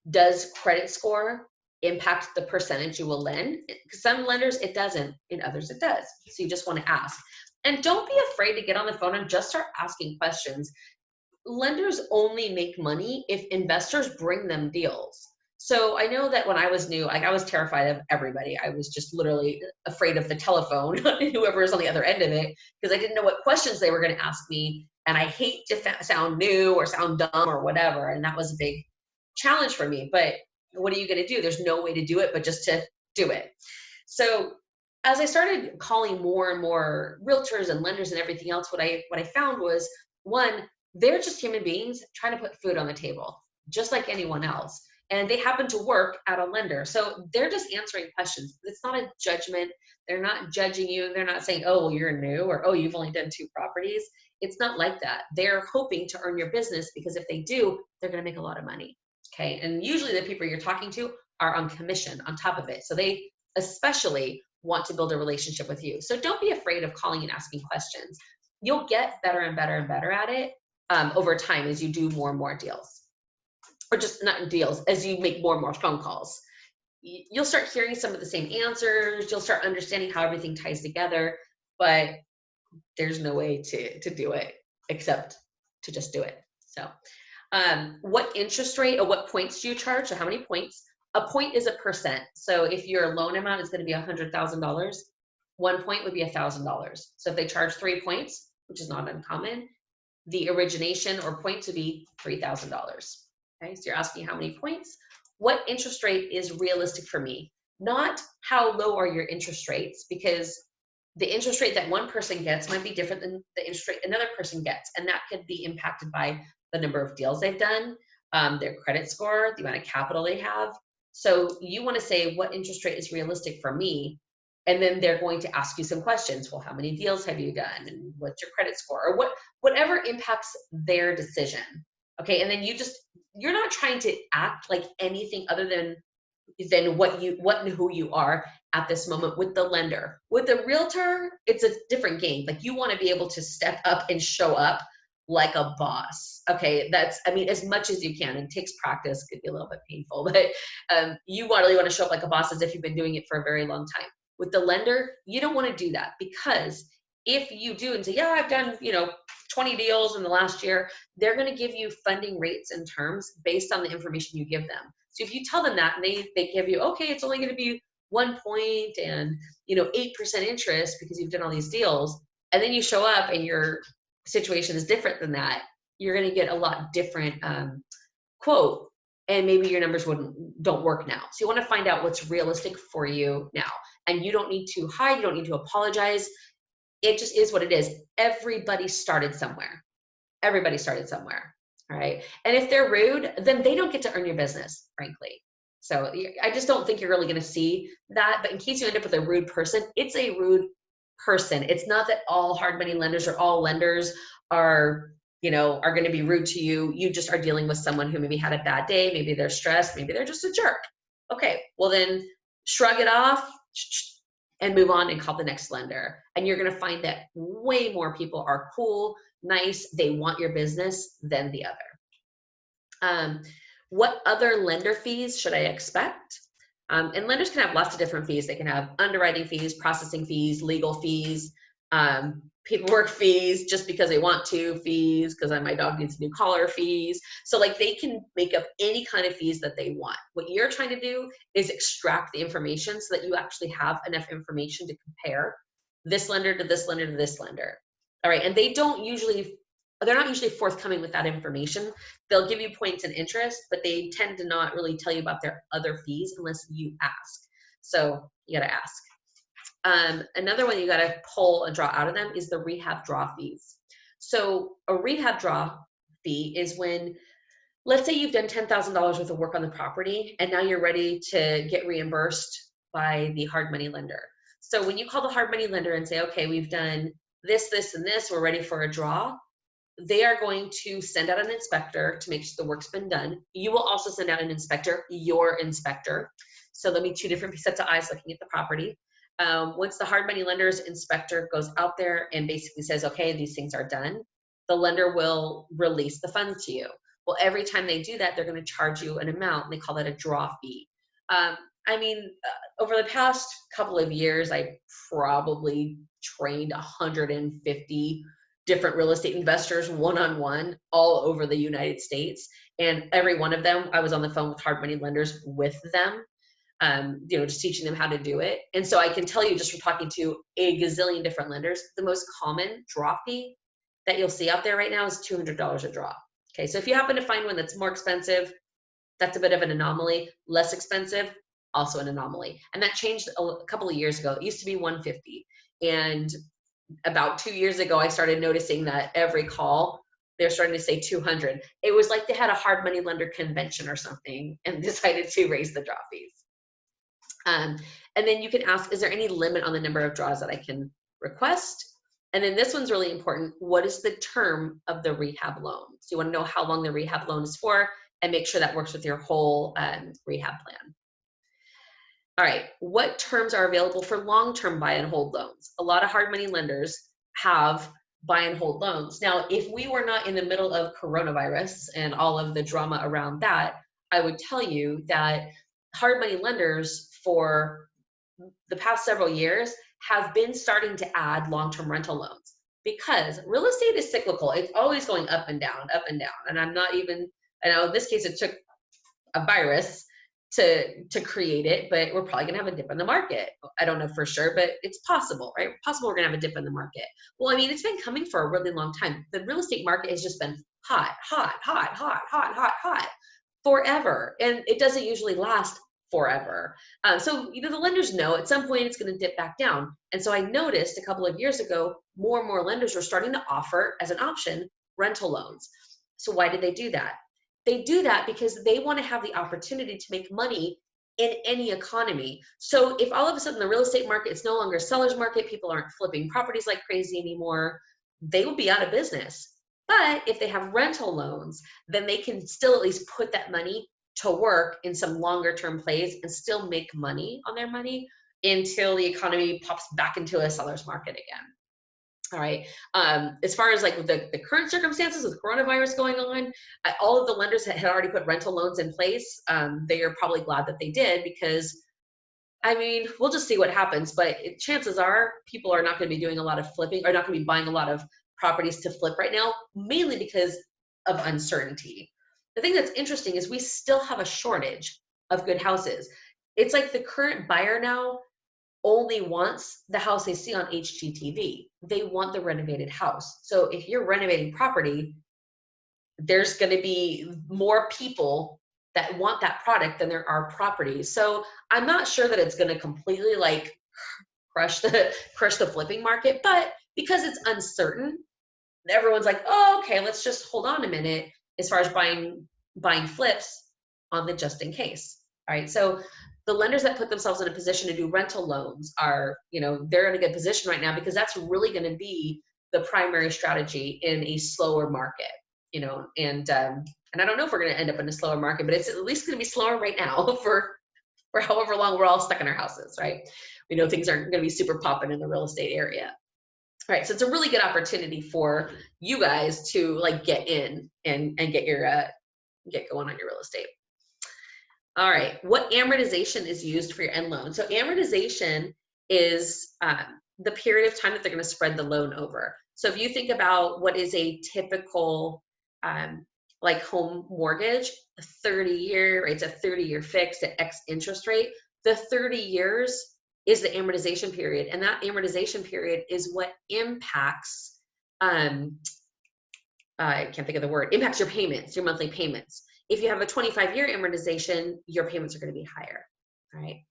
Does credit score impact the percentage you will lend? Some lenders it doesn't, in others it does. So you just want to ask. And don't be afraid to get on the phone and just start asking questions. Lenders only make money if investors bring them deals. So I know that when I was new, like, I was terrified of everybody. I was just literally afraid of the telephone, whoever is on the other end of it, because I didn't know what questions they were going to ask me. And I hate to sound new or sound dumb or whatever. And that was a big challenge for me. But what are you going to do? There's no way to do it but just to do it. So as I started calling more and more realtors and lenders and everything else, what I found was, one, they're just human beings trying to put food on the table, just like anyone else. And they happen to work at a lender. So they're just answering questions. It's not a judgment. They're not judging you. They're not saying, oh, well, you're new, or, oh, you've only done 2 properties. It's not like that. They're hoping to earn your business, because if they do, they're going to make a lot of money. Okay. And usually the people you're talking to are on commission on top of it. So they especially want to build a relationship with you. So don't be afraid of calling and asking questions. You'll get better and better and better at it over time as you do more and more deals. Or just not deals, as you make more and more phone calls. You'll start hearing some of the same answers. You'll start understanding how everything ties together, but there's no way to do it except to just do it. So what interest rate or what points do you charge? So how many points? A point is a percent. So if your loan amount is going to be $100,000, 1 point would be $1,000. So if they charge 3 points, which is not uncommon, the origination or points would be $3,000. Okay, so you're asking how many points. What interest rate is realistic for me? Not how low are your interest rates, because the interest rate that one person gets might be different than the interest rate another person gets. And that could be impacted by the number of deals they've done, their credit score, the amount of capital they have. So you want to say, what interest rate is realistic for me? And then they're going to ask you some questions. Well, how many deals have you done? And what's your credit score? Or whatever impacts their decision. Okay, and then you're not trying to act like anything other than what and who you are at this moment with the lender. With the realtor, it's a different game. Like, you want to be able to step up and show up like a boss. Okay, as much as you can. It takes practice, could be a little bit painful, but you really want to show up like a boss as if you've been doing it for a very long time. With the lender, you don't want to do that, because if you do and say, yeah, I've done 20 deals in the last year, they're going to give you funding rates and terms based on the information you give them. So if you tell them that and they give you, okay, it's only going to be 1 point and 8% interest because you've done all these deals, and then you show up and your situation is different than that, you're going to get a lot different quote, and maybe your numbers don't work now. So you want to find out what's realistic for you now, and you don't need to hide, you don't need to apologize. It just is what it is. Everybody started somewhere. Everybody started somewhere. All right. And if they're rude, then they don't get to earn your business, frankly. So I just don't think you're really going to see that. But in case you end up with a rude person, it's a rude person. It's not that all hard money lenders or all lenders are going to be rude to you. You just are dealing with someone who maybe had a bad day. Maybe they're stressed. Maybe they're just a jerk. Okay. Well, then shrug it off and move on and call the next lender. And you're going to find that way more people are cool, nice, they want your business than the other. What other lender fees should I expect? And lenders can have lots of different fees. They can have underwriting fees, processing fees, legal fees, paperwork fees, just because they want to, fees, because my dog needs a new collar, fees. So they can make up any kind of fees that they want. What you're trying to do is extract the information so that you actually have enough information to compare this lender to this lender to this lender. All right. And they don't usually they're not usually forthcoming with that information. They'll give you points and interest, but they tend to not really tell you about their other fees unless you ask. So you got to ask. Another one you got to pull and draw out of them is the rehab draw fees. So a rehab draw fee is when, let's say you've done $10,000 worth of work on the property and now you're ready to get reimbursed by the hard money lender. So when you call the hard money lender and say, okay, we've done this, this, and this, we're ready for a draw, they are going to send out an inspector to make sure the work's been done. You will also send out an inspector, your inspector. So there'll be two different sets of eyes looking at the property. Once the hard money lender's inspector goes out there and basically says, okay, these things are done, the lender will release the funds to you. Well, every time they do that, they're going to charge you an amount, and they call that a draw fee. Over the past couple of years, I probably trained 150 different real estate investors one-on-one all over the United States. And every one of them, I was on the phone with hard money lenders with them, just teaching them how to do it. And so I can tell you, just from talking to a gazillion different lenders, the most common draw fee that you'll see out there right now is $200 a draw. Okay, so if you happen to find one that's more expensive, that's a bit of an anomaly. Less expensive, also an anomaly. And that changed a couple of years ago. It used to be 150. And about 2 years ago, I started noticing that every call, they're starting to say 200. It was like they had a hard money lender convention or something and decided to raise the draw fees. And then you can ask, is there any limit on the number of draws that I can request? And then this one's really important. What is the term of the rehab loan? So you want to know how long the rehab loan is for and make sure that works with your whole rehab plan. All right, what terms are available for long-term buy and hold loans? A lot of hard money lenders have buy and hold loans. Now, if we were not in the middle of coronavirus and all of the drama around that, I would tell you that hard money lenders for the past several years have been starting to add long-term rental loans because real estate is cyclical. It's always going up and down, up and down. And I know in this case, it took a virus to create it, but we're probably gonna have a dip in the market. I don't know for sure, but it's possible, right? Possible we're gonna have a dip in the market. Well, I mean, it's been coming for a really long time. The real estate market has just been hot forever. And it doesn't usually last forever. So the lenders know at some point it's going to dip back down. And so I noticed a couple of years ago, more and more lenders were starting to offer as an option rental loans. So why did they do that? They do that because they want to have the opportunity to make money in any economy. So if all of a sudden the real estate market is no longer a seller's market, people aren't flipping properties like crazy anymore, they will be out of business. But if they have rental loans, then they can still at least put that money to work in some longer term plays and still make money on their money until the economy pops back into a seller's market again. All right. As far as like the current circumstances with coronavirus going on, all of the lenders that had already put rental loans in place, they are probably glad that they did because, I mean, we'll just see what happens. But chances are people are not going to be doing a lot of flipping or not going to be buying a lot of properties to flip right now, mainly because of uncertainty. The thing that's interesting is we still have a shortage of good houses. It's like the current buyer now only wants the house they see on HGTV. They want the renovated house. So if you're renovating property, there's going to be more people that want that product than there are properties. So I'm not sure that it's going to completely like crush the flipping market, but because it's uncertain, everyone's like, oh, okay, let's just hold on a minute as far as buying flips on the just in case. All right. So the lenders that put themselves in a position to do rental loans are, they're in a good position right now because that's really going to be the primary strategy in a slower market, and I don't know if we're going to end up in a slower market, but it's at least going to be slower right now for however long we're all stuck in our houses, right? We know things aren't going to be super popping in the real estate area. All right, so it's a really good opportunity for you guys to like get in and get going on your real estate. All right, what amortization is used for your end loan? So amortization is the period of time that they're going to spread the loan over. So if you think about what is a typical like home mortgage, a 30-year, right? It's a 30-year fixed at X interest rate. The 30 years is the amortization period, and that amortization period is what impacts I can't think of the word, impacts your payments, your monthly payments. If you have a 25-year amortization, your payments are going to be higher, all right?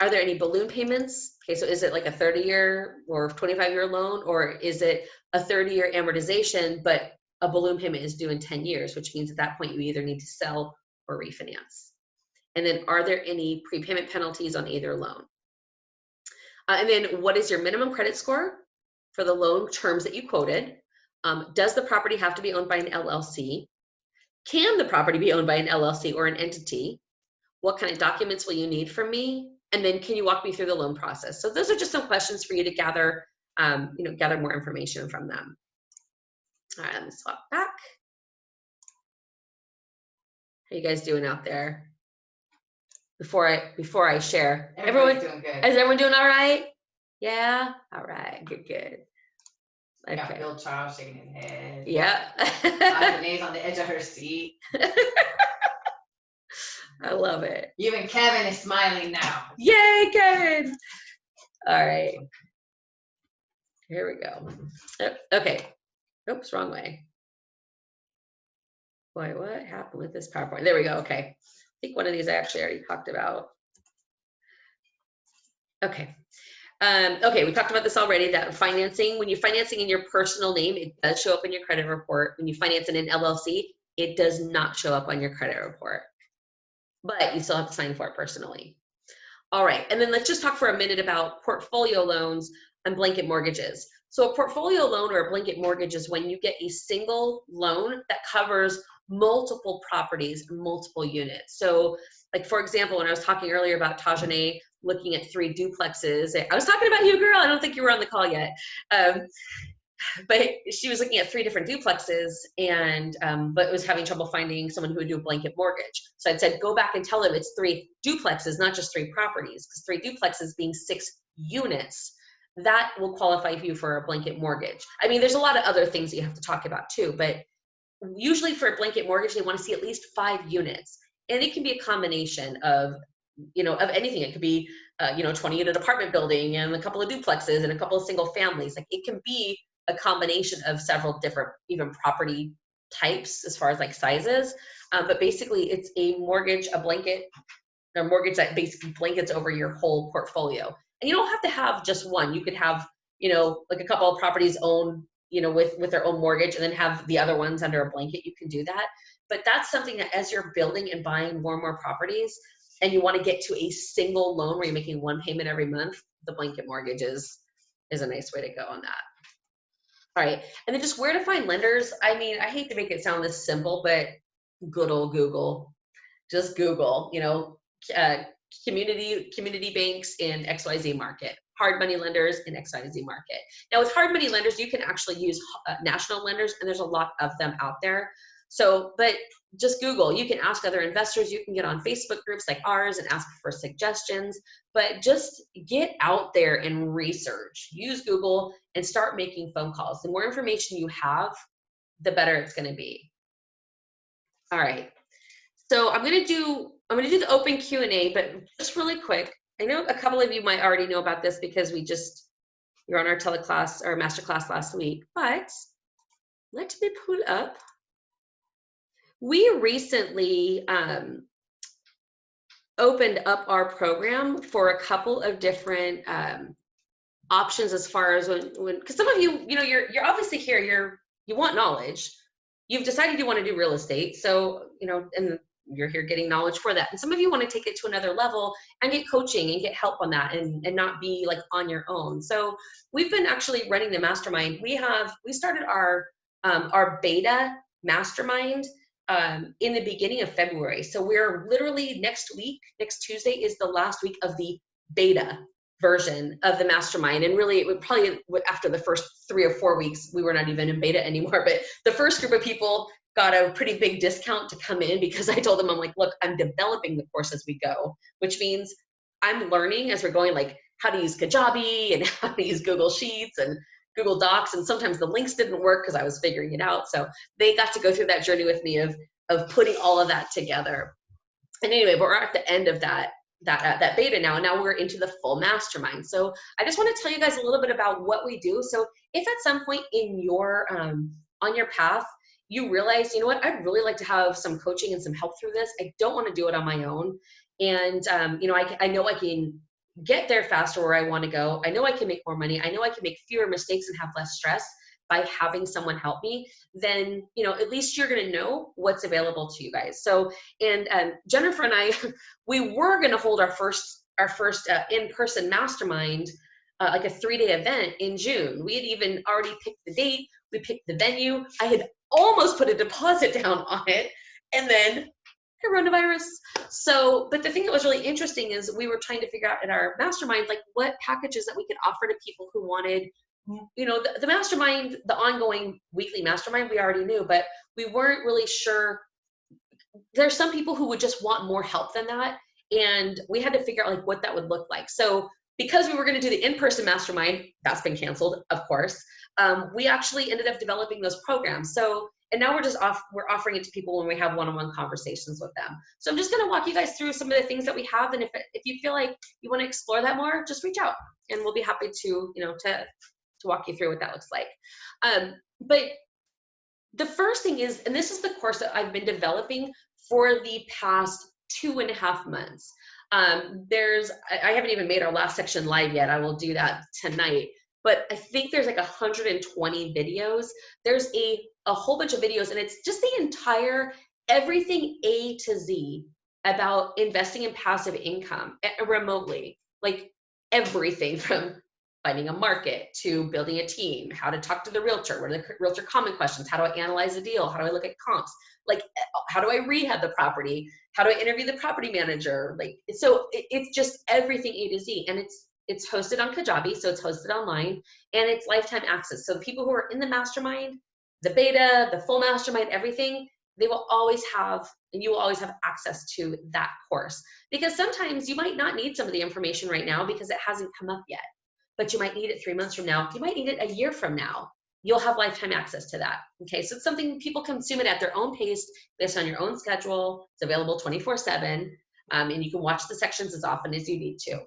Are there any balloon payments? Okay, so is it like a 30-year or 25-year loan, or is it a 30-year amortization, but a balloon payment is due in 10 years, which means at that point you either need to sell or refinance? And then are there any prepayment penalties on either loan? And then what is your minimum credit score for the loan terms that you quoted? Does the property have to be owned by an LLC? Can the property be owned by an LLC or an entity? What kind of documents will you need from me? And then can you walk me through the loan process? So those are just some questions for you to gather, gather more information from them. All right, let me swap back. How you guys doing out there? Before I share, Everyone's doing good. Is everyone doing all right? Yeah. All right. Good. Okay. Got Bill Charles shaking his head. Yeah. Renee's on the edge of her seat. I love it. Even Kevin is smiling now. Yay, Kevin. All right. Here we go. Okay. Oops, wrong way. Boy, what happened with this PowerPoint? There we go. Okay. I think one of these I actually already talked about. Okay. Okay, we talked about this already, that financing, when you're financing in your personal name, it does show up in your credit report. When you finance in an LLC, it does not show up on your credit report, but you still have to sign for it personally. All right, and then let's just talk for a minute about portfolio loans and blanket mortgages. So a portfolio loan or a blanket mortgage is when you get a single loan that covers multiple properties, multiple units. So like, for example, when I was talking earlier about Tajane looking at 3 duplexes, I was talking about you, girl. I don't think you were on the call yet. But she was looking at 3 different duplexes and, but was having trouble finding someone who would do a blanket mortgage. So I said, go back and tell them it's 3 duplexes, not just 3 properties, because 3 duplexes being 6 units, that will qualify you for a blanket mortgage. I mean, there's a lot of other things that you have to talk about too, but usually for a blanket mortgage, they want to see at least 5 units. And it can be a combination of, of anything. It could be, 20-unit apartment building and a couple of duplexes and a couple of single families. Like, it can be a combination of several different, even property types as far as like sizes. But basically it's a mortgage, a blanket, a mortgage that basically blankets over your whole portfolio. And you don't have to have just one. You could have, like a couple of properties owned, with their own mortgage, and then have the other ones under a blanket. You can do that. But that's something that as you're building and buying more and more properties, and you want to get to a single loan where you're making one payment every month, the blanket mortgage is a nice way to go on that. All right, and then just where to find lenders. I mean, I hate to make it sound this simple, but good old Google. Just Google, community banks in XYZ market, hard money lenders in XYZ market. Now with hard money lenders, you can actually use national lenders, and there's a lot of them out there. So, but just Google, you can ask other investors, you can get on Facebook groups like ours and ask for suggestions, but just get out there and research, use Google and start making phone calls. The more information you have, the better it's going to be. All right. So I'm going to do the open Q&A, but just really quick. I know a couple of you might already know about this because you're on our teleclass or masterclass last week, but let me pull up. We recently opened up our program for a couple of different options as far as when, because some of you, you're obviously here, you want knowledge. You've decided you want to do real estate. So, and you're here getting knowledge for that. And some of you want to take it to another level and get coaching and get help on that and not be like on your own. So we've been actually running the mastermind. We started our beta mastermind in the beginning of February. So we're literally next Tuesday is the last week of the beta version of the mastermind. And really it would probably, after the first 3 or 4 weeks, we were not even in beta anymore, but the first group of people got a pretty big discount to come in because I told them, I'm like, look, I'm developing the course as we go, which means I'm learning as we're going, like how to use Kajabi and how to use Google Sheets and Google Docs. And sometimes the links didn't work because I was figuring it out. So they got to go through that journey with me of putting all of that together. And anyway, but we're at the end of that beta now. And now we're into the full mastermind. So I just want to tell you guys a little bit about what we do. So if at some point in your on your path, you realize, you know what, I'd really like to have some coaching and some help through this. I don't want to do it on my own. And, you know, I know I can get there faster where I want to go. I know I can make more money. I know I can make fewer mistakes and have less stress by having someone help me. Then, you know, at least you're going to know what's available to you guys. So, and Jennifer and I, we were going to hold our first in-person mastermind, like a 3-day event in June. We had even already picked the date. We picked the venue. I had almost put a deposit down on it, and then coronavirus. So, but the thing that was really interesting is we were trying to figure out in our mastermind, like what packages that we could offer to people who wanted, you know, the mastermind, the ongoing weekly mastermind, we already knew, but we weren't really sure. There's some people who would just want more help than that. And we had to figure out like what that would look like. So because we were going to do the in-person mastermind, that's been canceled, of course. We actually ended up developing those programs. So, and now we're offering it to people when we have one-on-one conversations with them. So I'm just going to walk you guys through some of the things that we have. And if you feel like you want to explore that more, just reach out and we'll be happy to, you know, to walk you through what that looks like. But the first thing is, and this is the course that I've been developing for the past 2.5 months. I haven't even made our last section live yet. I will do that tonight. But I think there's like 120 videos. There's a whole bunch of videos, and it's just the entire, everything A to Z about investing in passive income remotely. Like everything from finding a market to building a team, how to talk to the realtor, what are the realtor common questions, how do I analyze a deal, how do I look at comps, like how do I rehab the property, how do I interview the property manager, like, so it's just everything A to Z. And it's hosted on Kajabi, so it's hosted online, and it's lifetime access. So the people who are in the mastermind, the beta, the full mastermind, everything, they will always have, and you will always have access to that course. Because sometimes you might not need some of the information right now because it hasn't come up yet, but you might need it 3 months from now. You might need it a year from now. You'll have lifetime access to that. Okay, so it's something people consume it at their own pace, based on your own schedule. It's available 24/7, and you can watch the sections as often as you need to.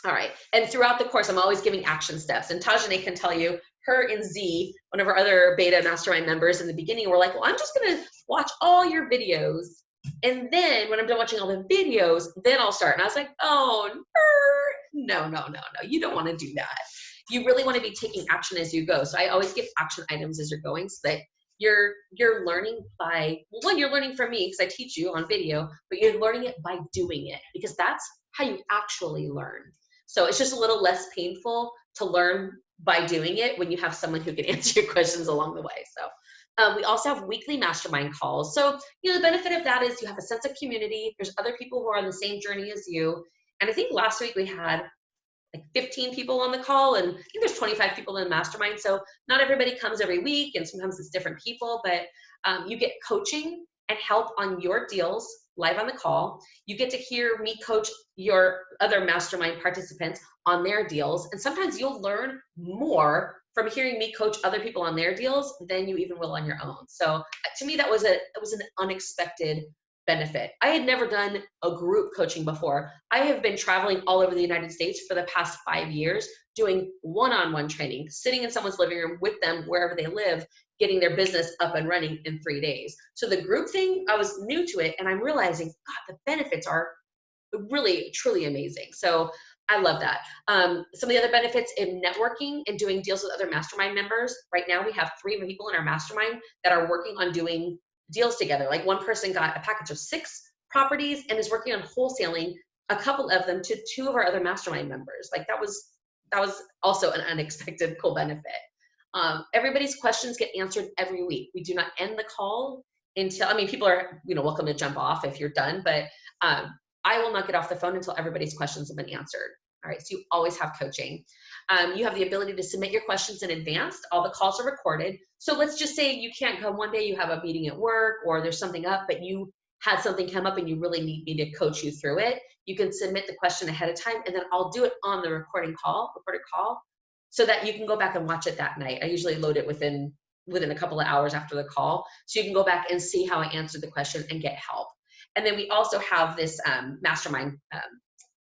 All right, and throughout the course, I'm always giving action steps. And Tajane can tell you, her and Z, one of our other beta mastermind members in the beginning, were like, well, I'm just gonna watch all your videos. And then when I'm done watching all the videos, then I'll start. And I was like, oh, no, you don't wanna do that. You really wanna be taking action as you go. So I always give action items as you're going so that you're learning by, well, one, you're learning from me because I teach you on video, but you're learning it by doing it because that's how you actually learn. So it's just a little less painful to learn by doing it when you have someone who can answer your questions along the way. So we also have weekly mastermind calls. So, you know, the benefit of that is you have a sense of community. There's other people who are on the same journey as you. And I think last week we had like 15 people on the call, and I think there's 25 people in the mastermind. So not everybody comes every week, and sometimes it's different people, but you get coaching and help on your deals live on the call. You get to hear me coach your other mastermind participants on their deals. And sometimes you'll learn more from hearing me coach other people on their deals than you even will on your own. So to me, that was an unexpected benefit. I had never done a group coaching before. I have been traveling all over the United States for the past 5 years, doing one-on-one training, sitting in someone's living room with them wherever they live, getting their business up and running in 3 days. So the group thing, I was new to it, and I'm realizing, God, the benefits are really, truly amazing. So I love that. Some of the other benefits in networking and doing deals with other mastermind members. Right now, we have 3 people in our mastermind that are working on doing deals together. Like one person got a package of 6 properties and is working on wholesaling a couple of them to 2 of our other mastermind members. Like that was also an unexpected cool benefit. Everybody's questions get answered every week. We do not end the call until, I mean, people are, you know, welcome to jump off if you're done, but I will not get off the phone until everybody's questions have been answered. All right, so you always have coaching. You have the ability to submit your questions in advance. All the calls are recorded. So let's just say you can't come one day, you have a meeting at work or there's something up, but you had something come up and you really need me to coach you through it. You can submit the question ahead of time, and then I'll do it on the recorded call, so that you can go back and watch it that night. I usually load it within a couple of hours after the call, so you can go back and see how I answered the question and get help. And then we also have this mastermind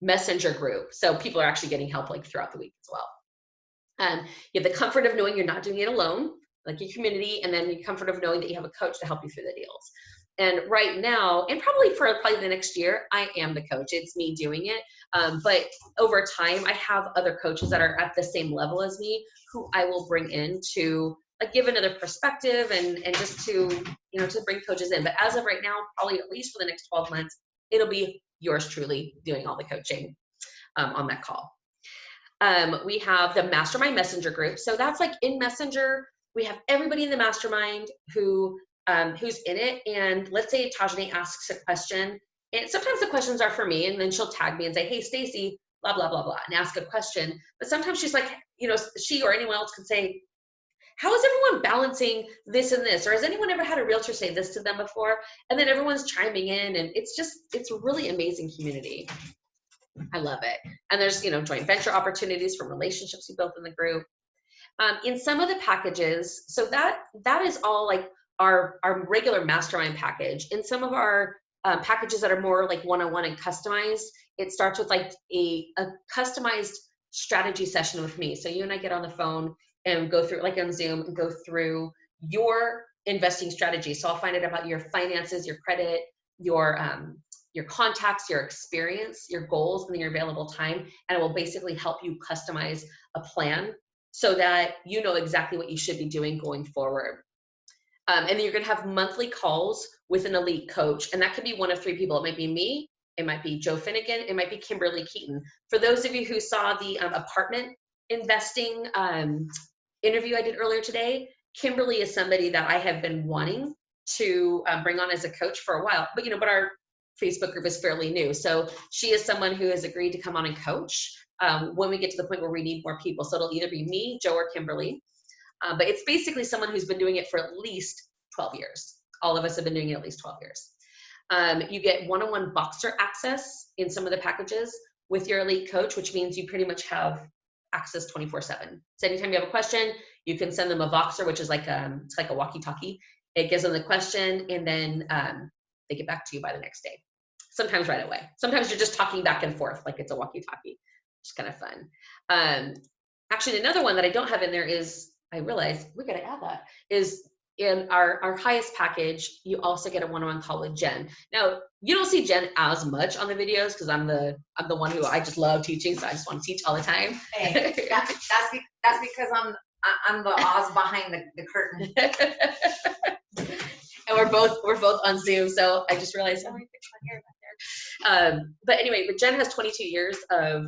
messenger group, so people are actually getting help like throughout the week as well. You have the comfort of knowing you're not doing it alone. like your community, and then the comfort of knowing that you have a coach to help you through the deals. And right now, and probably for the next year, I am the coach. It's me doing it. But over time, I have other coaches that are at the same level as me who I will bring in to like give another perspective and just to, to bring coaches in. But as of right now, probably at least for the next 12 months, it'll be yours truly doing all the coaching on that call. We have the Mastermind Messenger group. So that's like in Messenger, we have everybody in the mastermind who's in it. And let's say Tajani asks a question, and sometimes the questions are for me, and then she'll tag me and say, hey, Stacy, blah, blah, blah, blah, and ask a question. But sometimes she's like, she or anyone else can say, how is everyone balancing this and this? Or has anyone ever had a realtor say this to them before? And then everyone's chiming in, and it's a really amazing community. I love it. And there's, joint venture opportunities from relationships we built in the group. In some of the packages, so that is all like our regular mastermind package. In some of our packages that are more like one-on-one and customized, it starts with like a customized strategy session with me. So you and I get on the phone and go through, like on Zoom, and go through your investing strategy. So I'll find out about your finances, your credit, your contacts, your experience, your goals, and then your available time. And it will basically help you customize a plan so that you know exactly what you should be doing going forward. And then you're going to have monthly calls with an elite coach. And that could be one of three people. It might be me. It might be Joe Finnegan. It might be Kimberly Keaton. For those of you who saw the apartment investing interview I did earlier today, Kimberly is somebody that I have been wanting to bring on as a coach for a while. But, but our Facebook group is fairly new. So she is someone who has agreed to come on and coach when we get to the point where we need more people. So it'll either be me, Joe, or Kimberly. But it's basically someone who's been doing it for at least 12 years. All of us have been doing it at least 12 years. You get one-on-one Boxer access in some of the packages with your elite coach, which means you pretty much have access 24/7. So anytime you have a question, you can send them a Boxer, which is like it's like a walkie-talkie. It gives them the question, and then they get back to you by the next day. Sometimes right away. Sometimes you're just talking back and forth like it's a walkie-talkie. It's kind of fun. Actually, another one that I don't have in there is, I realized we got to add that, is in our highest package, you also get a one-on-one call with Jen. Now, you don't see Jen as much on the videos because I'm the one who I just love teaching, so I just want to teach all the time. Hey, that's because I'm the Oz behind the curtain. And we're both on Zoom, so I just realized, oh, I fixed my hair back there. But anyway, Jen has 22 years of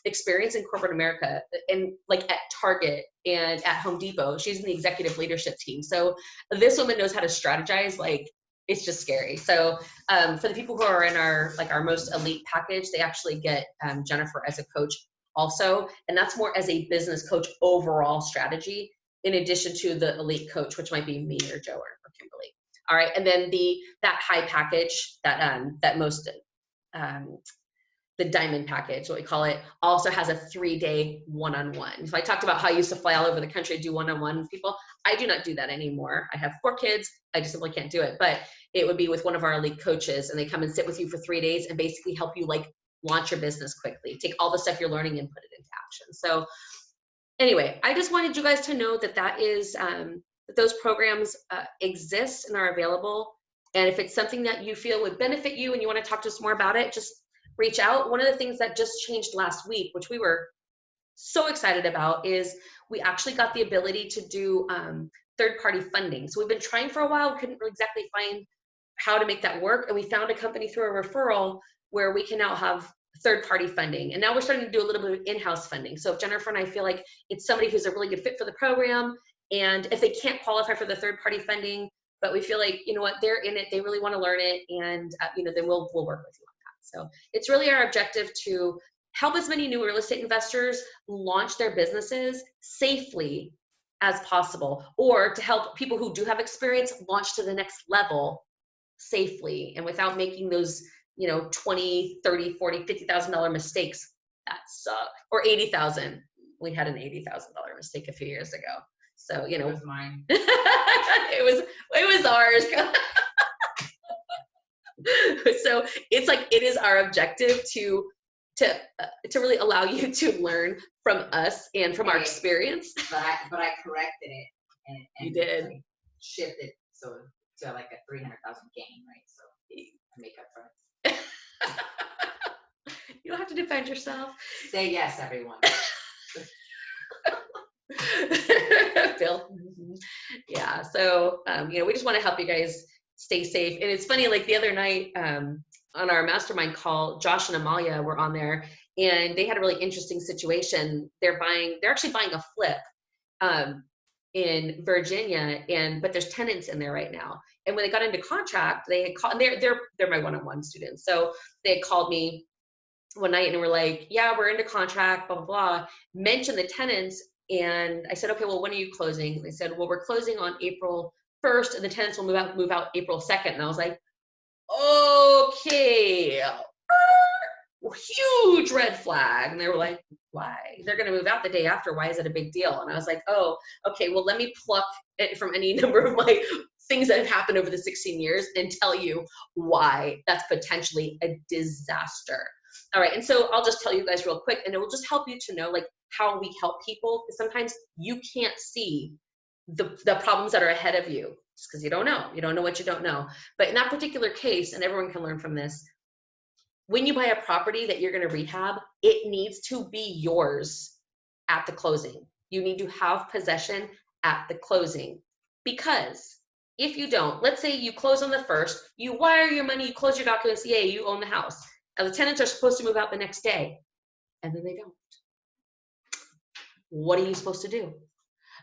experience in corporate America, and like at Target and at Home Depot. She's in the executive leadership team. So this woman knows how to strategize. Like, it's just scary. So for the people who are in our most elite package, they actually get Jennifer as a coach also, and that's more as a business coach overall strategy, in addition to the elite coach, which might be me or Joe or Kimberly. All right, and then that high package, that most the diamond package, what we call it, also has a 3-day one-on-one. So I talked about how I used to fly all over the country to do one-on-one with people. I do not do that anymore. I have 4 kids. I just simply can't do it. But it would be with one of our elite coaches, and they come and sit with you for 3 days and basically help you like launch your business quickly, take all the stuff you're learning and put it into action. So anyway, I just wanted you guys to know that is that those programs exist and are available. And if it's something that you feel would benefit you and you want to talk to us more about it, just reach out. One of the things that just changed last week, which we were so excited about, is we actually got the ability to do third-party funding. So we've been trying for a while, couldn't exactly find how to make that work. And we found a company through a referral where we can now have third-party funding. And now we're starting to do a little bit of in-house funding. So if Jennifer and I feel like it's somebody who's a really good fit for the program, and if they can't qualify for the third-party funding, but we feel like, you know what, they're in it, they really want to learn it, and then we'll work with you on that. So it's really our objective to help as many new real estate investors launch their businesses safely as possible, or to help people who do have experience launch to the next level safely and without making those, $20,000, $30,000, $40,000, $50,000 mistakes that suck, or $80,000. We had an $80,000 mistake a few years ago. So, It was mine. it was ours. So it's like, it is our objective to really allow you to learn from us and from our experience. But I corrected it, and did. like, shift it so to like a 300,000 gain, right? So to make up for it. You don't have to defend yourself. Say yes, everyone. Phil. Yeah. So, we just want to help you guys stay safe. And it's funny, like the other night on our mastermind call, Josh and Amalia were on there, and they had a really interesting situation. They're actually buying a flip in Virginia, but there's tenants in there right now. And when they got into contract, they had called, and they're my one-on-one students. So they had called me one night and were like, yeah, we're into contract, blah, blah, blah, mentioned the tenants. And I said, okay, well, when are you closing? And they said, well, we're closing on April 1st and the tenants will move out April 2nd. And I was like, okay, huge red flag. And they were like, why? They're going to move out the day after. Why is it a big deal? And I was like, oh, okay, well, let me pluck it from any number of my things that have happened over the 16 years and tell you why that's potentially a disaster. All right, and so I'll just tell you guys real quick, and it will just help you to know like how we help people. Because sometimes you can't see the problems that are ahead of you just because you don't know. You don't know what you don't know. But in that particular case, and everyone can learn from this, when you buy a property that you're going to rehab, it needs to be yours at the closing. You need to have possession at the closing, because if you don't, let's say you close on the 1st, you wire your money, you close your documents, yay, you own the house. And the tenants are supposed to move out the next day, and then they don't. What are you supposed to do?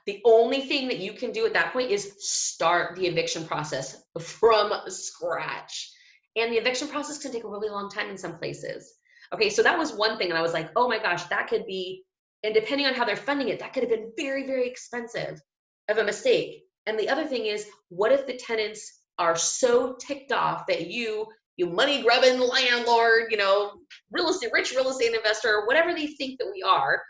The only thing that you can do at that point is start the eviction process from scratch. And the eviction process can take a really long time in some places. Okay, so that was one thing. And I was like, oh my gosh, that could be, and depending on how they're funding it, that could have been very, very expensive of a mistake. And the other thing is, what if the tenants are so ticked off that you money grubbing landlord, rich real estate investor, whatever they think that we are,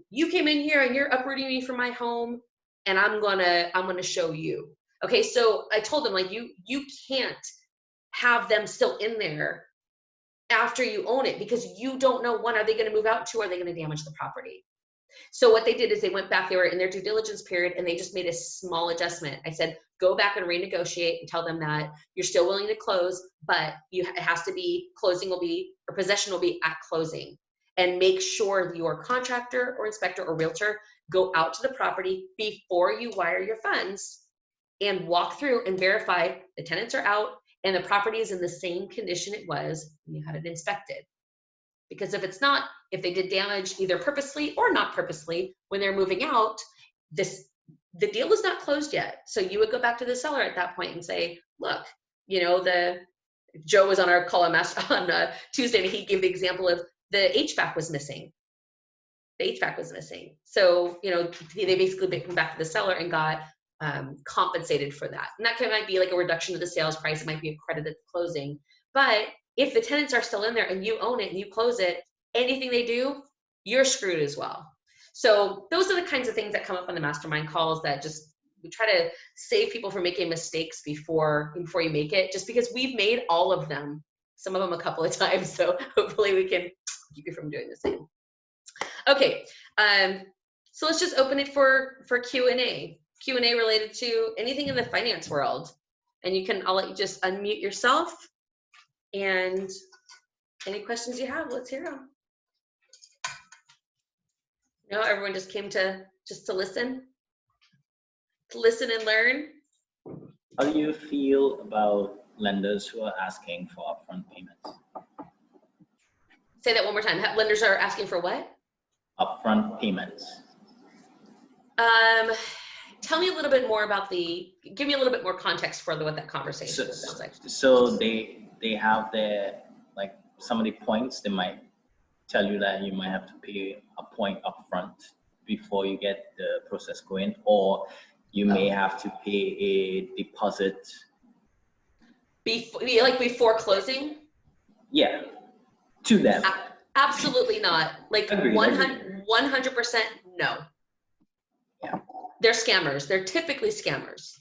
you came in here and you're uprooting me from my home, and I'm gonna show you. Okay, so I told them, like, you can't have them still in there after you own it, because you don't know, one, are they going to move out? Two, are they going to damage the property? So what they did is they went back, they were in their due diligence period, and they just made a small adjustment. I said, go back and renegotiate and tell them that you're still willing to close, but it has to be, possession will be at closing. And make sure your contractor or inspector or realtor go out to the property before you wire your funds and walk through and verify the tenants are out and the property is in the same condition it was when you had it inspected. Because if it's not, if they did damage either purposely or not purposely when they're moving out, the deal is not closed yet. So you would go back to the seller at that point and say, look, Joe was on our call on Tuesday, and he gave the example of the HVAC was missing. The HVAC was missing. So, they basically come back to the seller and got compensated for that. And that might be like a reduction of the sales price. It might be a credit at the closing. But if the tenants are still in there and you own it and you close it, anything they do, you're screwed as well. So those are the kinds of things that come up on the mastermind calls that we try to save people from making mistakes before you make it, just because we've made all of them, some of them a couple of times. So hopefully we can keep you from doing the same. Okay, so let's just open it for Q&A related to anything in the finance world. And I'll let you just unmute yourself, and any questions you have, let's hear them. Everyone just came to listen and learn. How do you feel about lenders who are asking for upfront payments? Say that one more time. Lenders are asking for what? Upfront payments. Tell me a little bit more about give me a little bit more context for what that conversation sounds like. So they have their, like, some of the points, they might tell you that you might have to pay a point upfront before you get the process going, or you may have to pay a deposit. Before closing? Yeah, to them. Absolutely not. Like, Agreed. 100% no. Yeah. They're scammers. They're typically scammers.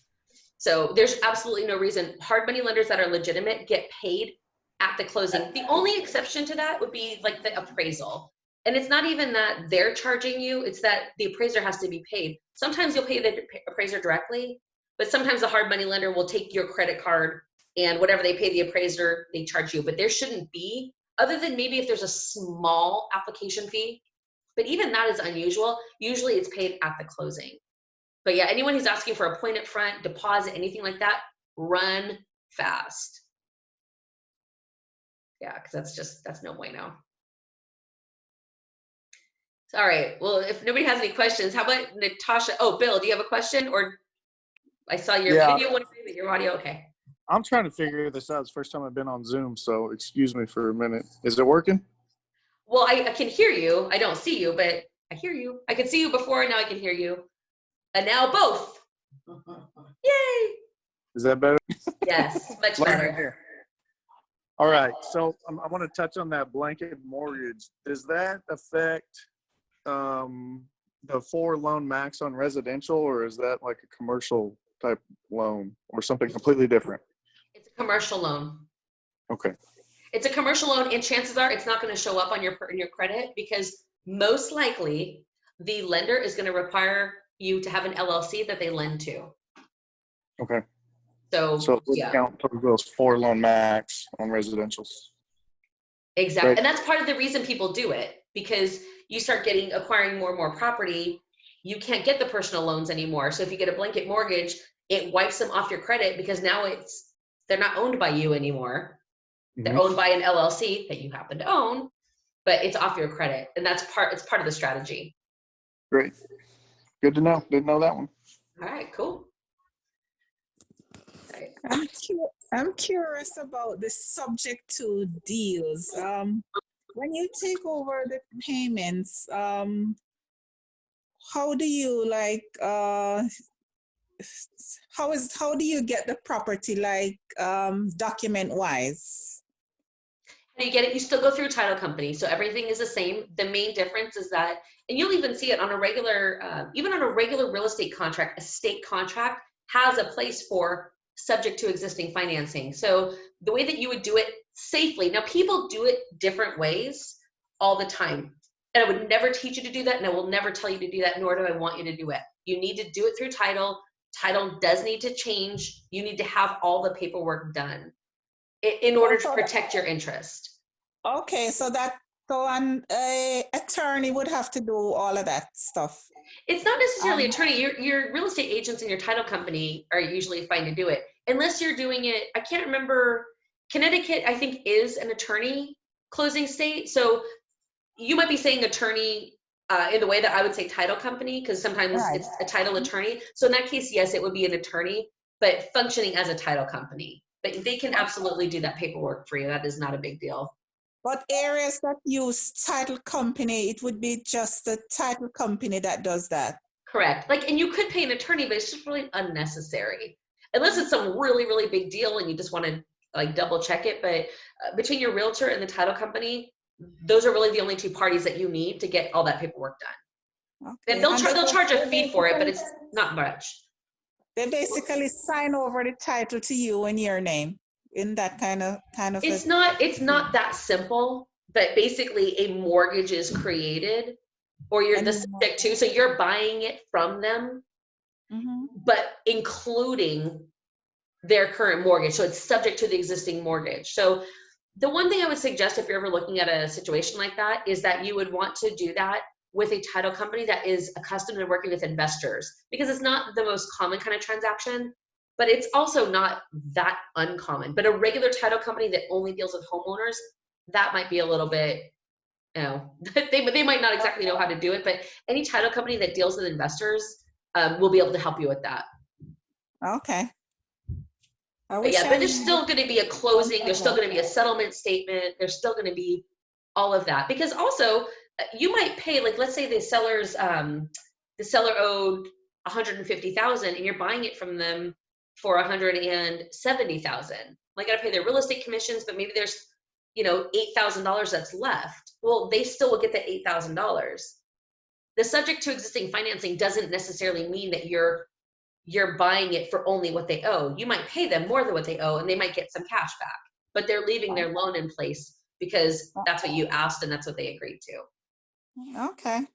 So there's absolutely no reason. Hard money lenders that are legitimate get paid at the closing. The only exception to that would be like the appraisal. And it's not even that they're charging you, it's that the appraiser has to be paid. Sometimes you'll pay the appraiser directly, but sometimes the hard money lender will take your credit card and whatever they pay the appraiser, they charge you. But there shouldn't be, other than maybe if there's a small application fee, but even that is unusual. Usually it's paid at the closing. But yeah, anyone who's asking for a point up front, deposit, anything like that, run fast. Yeah, because that's no bueno. All right, well, if nobody has any questions, how about Natasha? Oh, Bill, do you have a question? Or I saw your video, but your audio, okay. I'm trying to figure this out. It's the first time I've been on Zoom, so excuse me for a minute. Is it working? Well, I can hear you. I don't see you, but I hear you. I could see you before, and now I can hear you. And now both. Yay! Is that better? Yes, much better. All right, so I want to touch on that blanket mortgage. Does that affect the 4 loan max on residential, or is that like a commercial type loan or something completely different? It's a commercial loan. Okay. It's a commercial loan, and chances are it's not going to show up on your credit because most likely the lender is going to require you to have an LLC that they lend to. Okay. So it would count towards those 4 loan max on residentials. Exactly. Right. And that's part of the reason people do it, because you start acquiring more and more property, you can't get the personal loans anymore. So if you get a blanket mortgage, it wipes them off your credit because now they're not owned by you anymore. They're owned by an LLC that you happen to own, but it's off your credit. And it's part of the strategy. Great. Good to know. Didn't know that one. All right, cool. All right. I'm curious about the subject to deals. When you take over the payments, how do you how do you get the property document wise? How do you get it? You still go through a title company. So everything is the same. The main difference is that, and you'll even see it on a regular, even on a regular real estate contract, a state contract has a place for subject to existing financing. So the way that you would do it safely, now people do it different ways all the time. And I would never teach you to do that, and I will never tell you to do that, nor do I want you to do it. You need to do it through title. Title does need to change. You need to have all the paperwork done in order to protect your interest. Okay, so an attorney would have to do all of that stuff. It's not necessarily attorney. Your real estate agents and your title company are usually fine to do it, unless you're doing it. I can't remember. Connecticut, I think, is an attorney closing state. So you might be saying attorney in the way that I would say title company, because sometimes it's a title attorney. So in that case, yes, it would be an attorney, but functioning as a title company. But they can absolutely do that paperwork for you. That is not a big deal. But areas that use title company, it would be just the title company that does that. Correct. And you could pay an attorney, but it's just really unnecessary. Unless it's some really, really big deal and you just want to double check it. But between your realtor and the title company, those are really the only 2 parties that you need to get all that paperwork done. Okay. And they'll charge a fee for it, but it's not much. They basically sign over the title to you in your name. In that kind of it's not that simple, but basically a mortgage is created, or you're the subject to, so you're buying it from them, but including their current mortgage, so it's subject to the existing mortgage. So the one thing I would suggest if you're ever looking at a situation like that is that you would want to do that with a title company that is accustomed to working with investors, because it's not the most common kind of transaction. But it's also not that uncommon. But a regular title company that only deals with homeowners, that might be a little bit, they might not exactly know how to do it, but any title company that deals with investors will be able to help you with that. Okay. But there's still going to be a closing. There's still going to be a settlement statement. There's still going to be all of that. Because also, you might pay, let's say the seller owed $150,000 and you're buying it from them for $170,000. I got to pay their real estate commissions, but maybe there's, $8,000 that's left. Well, they still will get the $8,000. The subject to existing financing doesn't necessarily mean that you're buying it for only what they owe. You might pay them more than what they owe, and they might get some cash back, but they're leaving their loan in place because that's what you asked and that's what they agreed to. Okay.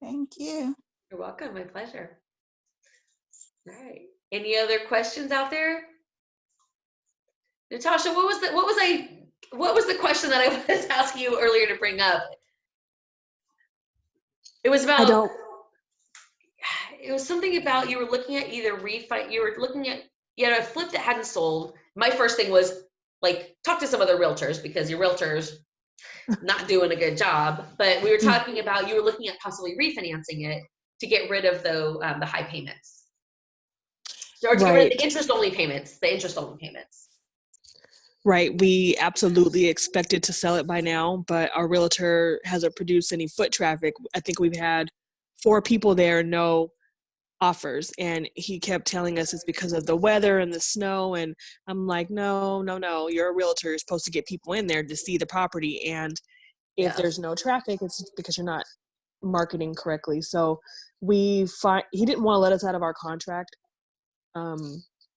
Thank you. You're welcome. My pleasure. All right. Any other questions out there? Natasha, what was the question that I was asking you earlier to bring up? It was I about, don't. it was something about you were looking at either you were looking at, you had a flip that hadn't sold. My first thing was like, talk to some other realtors because your realtors not doing a good job. But we were talking about, you were looking at possibly refinancing it to get rid of the high payments. Or to get rid of Right. the interest-only payments, Right. We absolutely expected to sell it by now, but our realtor hasn't produced any foot traffic. I think we've had 4 people there, no offers. And he kept telling us it's because of the weather and the snow. And I'm like, no. You're a realtor. You're supposed to get people in there to see the property. And if there's no traffic, it's because you're not marketing correctly. So he didn't want to let us out of our contract.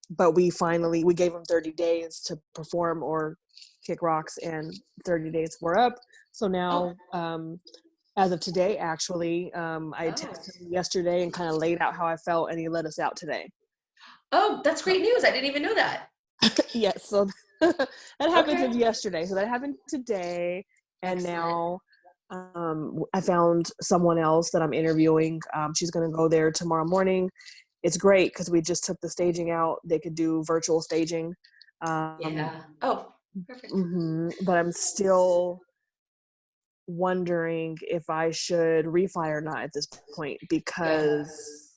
But we gave him 30 days to perform or kick rocks, and 30 days were up. So now, as of today, actually, I texted him yesterday and kind of laid out how I felt, and he let us out today. Oh, that's great news. I didn't even know that. Yes, so that happened yesterday. So that happened today, and Excellent. now I found someone else that I'm interviewing. She's going to go there tomorrow morning. It's great because we just took the staging out. They could do virtual staging. Yeah. Oh, perfect. But I'm still wondering if I should refi or not at this point because,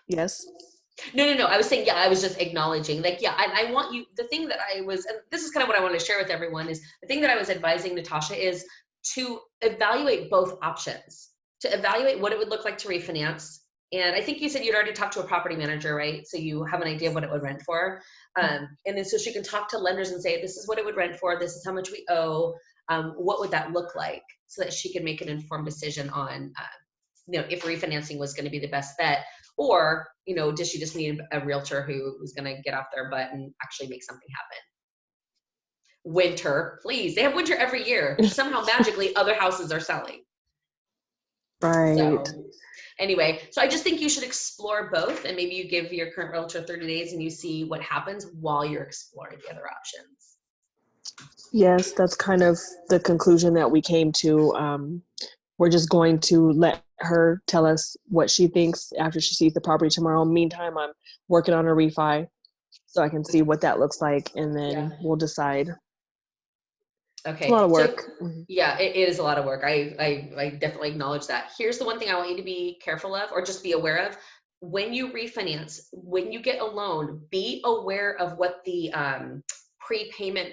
yes. No. I was saying, I was just acknowledging, like, I want you, the thing that I was, and this is kind of what I want to share with everyone, is the thing that I was advising Natasha is to evaluate both options, to evaluate what it would look like to refinance. And I think you said you'd already talked to a property manager, right? So you have an idea of what it would rent for. And then so she can talk to lenders and say, this is what it would rent for. This is how much we owe. What would that look like? So that she can make an informed decision on, if refinancing was going to be the best bet, or, does she just need a realtor who's going to get off their butt and actually make something happen? Winter, please. They have winter every year. Somehow magically other houses are selling. Right. So anyway, so I just think you should explore both, and maybe you give your current realtor 30 days and you see what happens while you're exploring the other options. Yes, that's kind of the conclusion that we came to. We're just going to let her tell us what she thinks after she sees the property tomorrow. Meantime, I'm working on a refi so I can see what that looks like, and then we'll decide. Okay. It's a lot of work. Yeah, it is a lot of work. I definitely acknowledge that. Here's the one thing I want you to be careful of, or just be aware of. When you refinance, when you get a loan, be aware of what the prepayment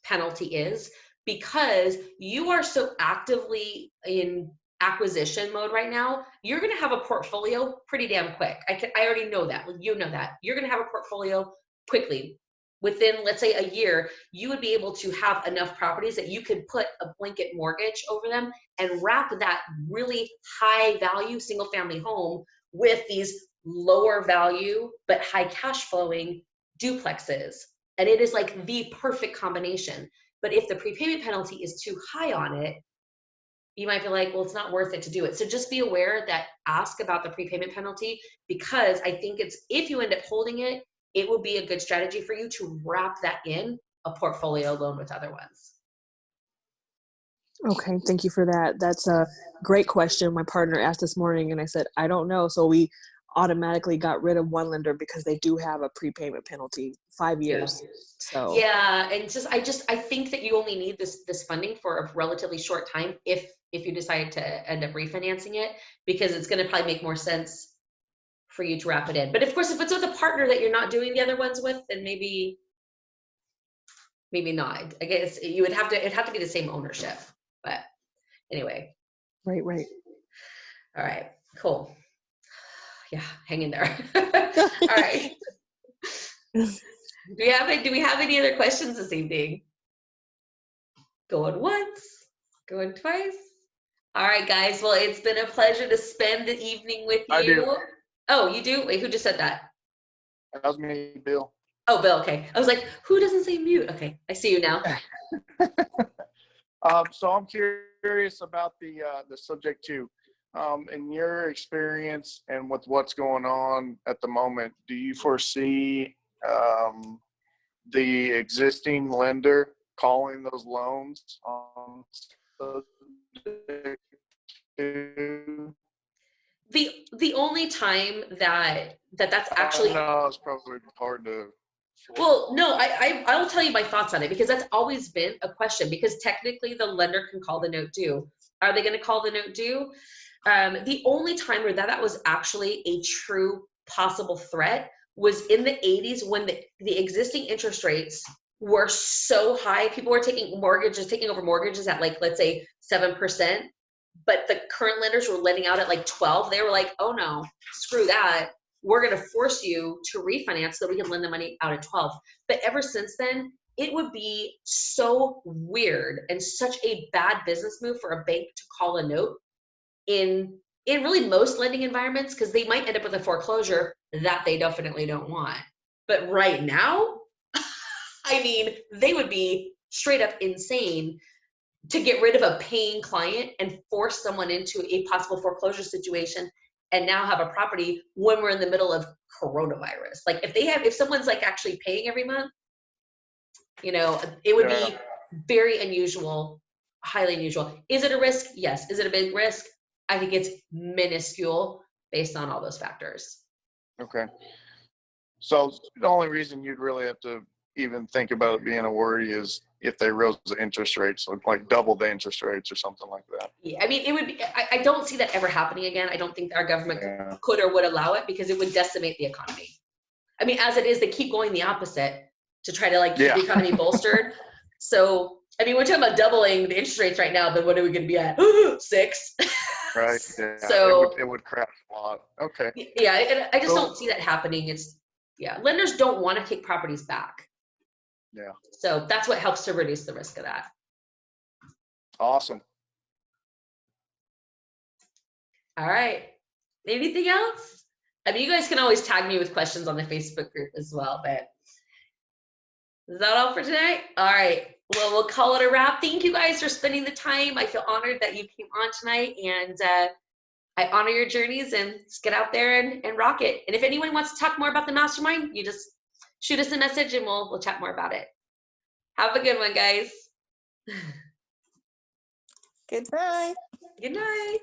penalty is, because you are so actively in acquisition mode right now. You're going to have a portfolio pretty damn quick. I already know that. You know that. You're going to have a portfolio quickly. Within, let's say, a year, you would be able to have enough properties that you could put a blanket mortgage over them and wrap that really high value single family home with these lower value but high cash flowing duplexes. And it is like the perfect combination. But if the prepayment penalty is too high on it, you might feel like, well, it's not worth it to do it. So just be aware that, ask about the prepayment penalty, because I think if you end up holding it, it will be a good strategy for you to wrap that in a portfolio loan with other ones. Okay, thank you for that. That's a great question. My partner asked this morning, and I said, I don't know. So we automatically got rid of one lender because they do have a prepayment penalty, 5 years. So and I think that you only need this funding for a relatively short time if you decide to end up refinancing it, because it's going to probably make more sense for you to wrap it in. But of course, if it's with a partner that you're not doing the other ones with, then maybe not. I guess it'd have to be the same ownership. But anyway. Right. All right, cool. Yeah, hang in there. All right. Do we have any other questions this evening? Going once, going twice. All right, guys. Well, it's been a pleasure to spend the evening with you. I do. Oh, you do? Wait, who just said that? That was me, Bill. Oh, Bill. Okay. I was like, who doesn't say mute? Okay, I see you now. So I'm curious curious about the subject too. In your experience and with what's going on at the moment, do you foresee the existing lender calling those loans on subject to? The only time that's actually, no, it's probably hard to. well, no, I will tell you my thoughts on it, because that's always been a question, because technically the lender can call the note due. Are they going to call the note due? The only time where that was actually a true possible threat was in the 80s, when the existing interest rates were so high. People were taking over mortgages at, like, let's say 7%, but the current lenders were lending out at like 12. They were like, oh no, screw that. We're going to force you to refinance so we can lend the money out at 12. But ever since then, it would be so weird and such a bad business move for a bank to call a note in really most lending environments, because they might end up with a foreclosure that they definitely don't want. But right now, I mean, they would be straight up insane to get rid of a paying client and force someone into a possible foreclosure situation and now have a property when we're in the middle of coronavirus. Like, if someone's like actually paying every month, it would be very unusual, highly unusual. Is it a risk? Yes. Is it a big risk? I think it's minuscule based on all those factors. Okay. So the only reason you'd really have to even think about it being a worry is if they raise the interest rates, like double the interest rates or something like that. Yeah, I mean, it would be, I don't see that ever happening again. I don't think our government could or would allow it, because it would decimate the economy. I mean, as it is, they keep going the opposite to try to like keep the economy bolstered. So, I mean, we're talking about doubling the interest rates right now, then what are we going to be at? 6. Right. Yeah. So it would crash a lot. Okay. Yeah, and I just don't see that happening. Lenders don't want to take properties back. Yeah. So that's what helps to reduce the risk of that. Awesome. All right. Anything else? I mean, you guys can always tag me with questions on the Facebook group as well, but is that all for tonight? All right. Well, we'll call it a wrap. Thank you guys for spending the time. I feel honored that you came on tonight, and I honor your journeys, and just get out there and rock it. And if anyone wants to talk more about the mastermind, you just shoot us a message and we'll chat more about it. Have a good one, guys. Good night. Good night.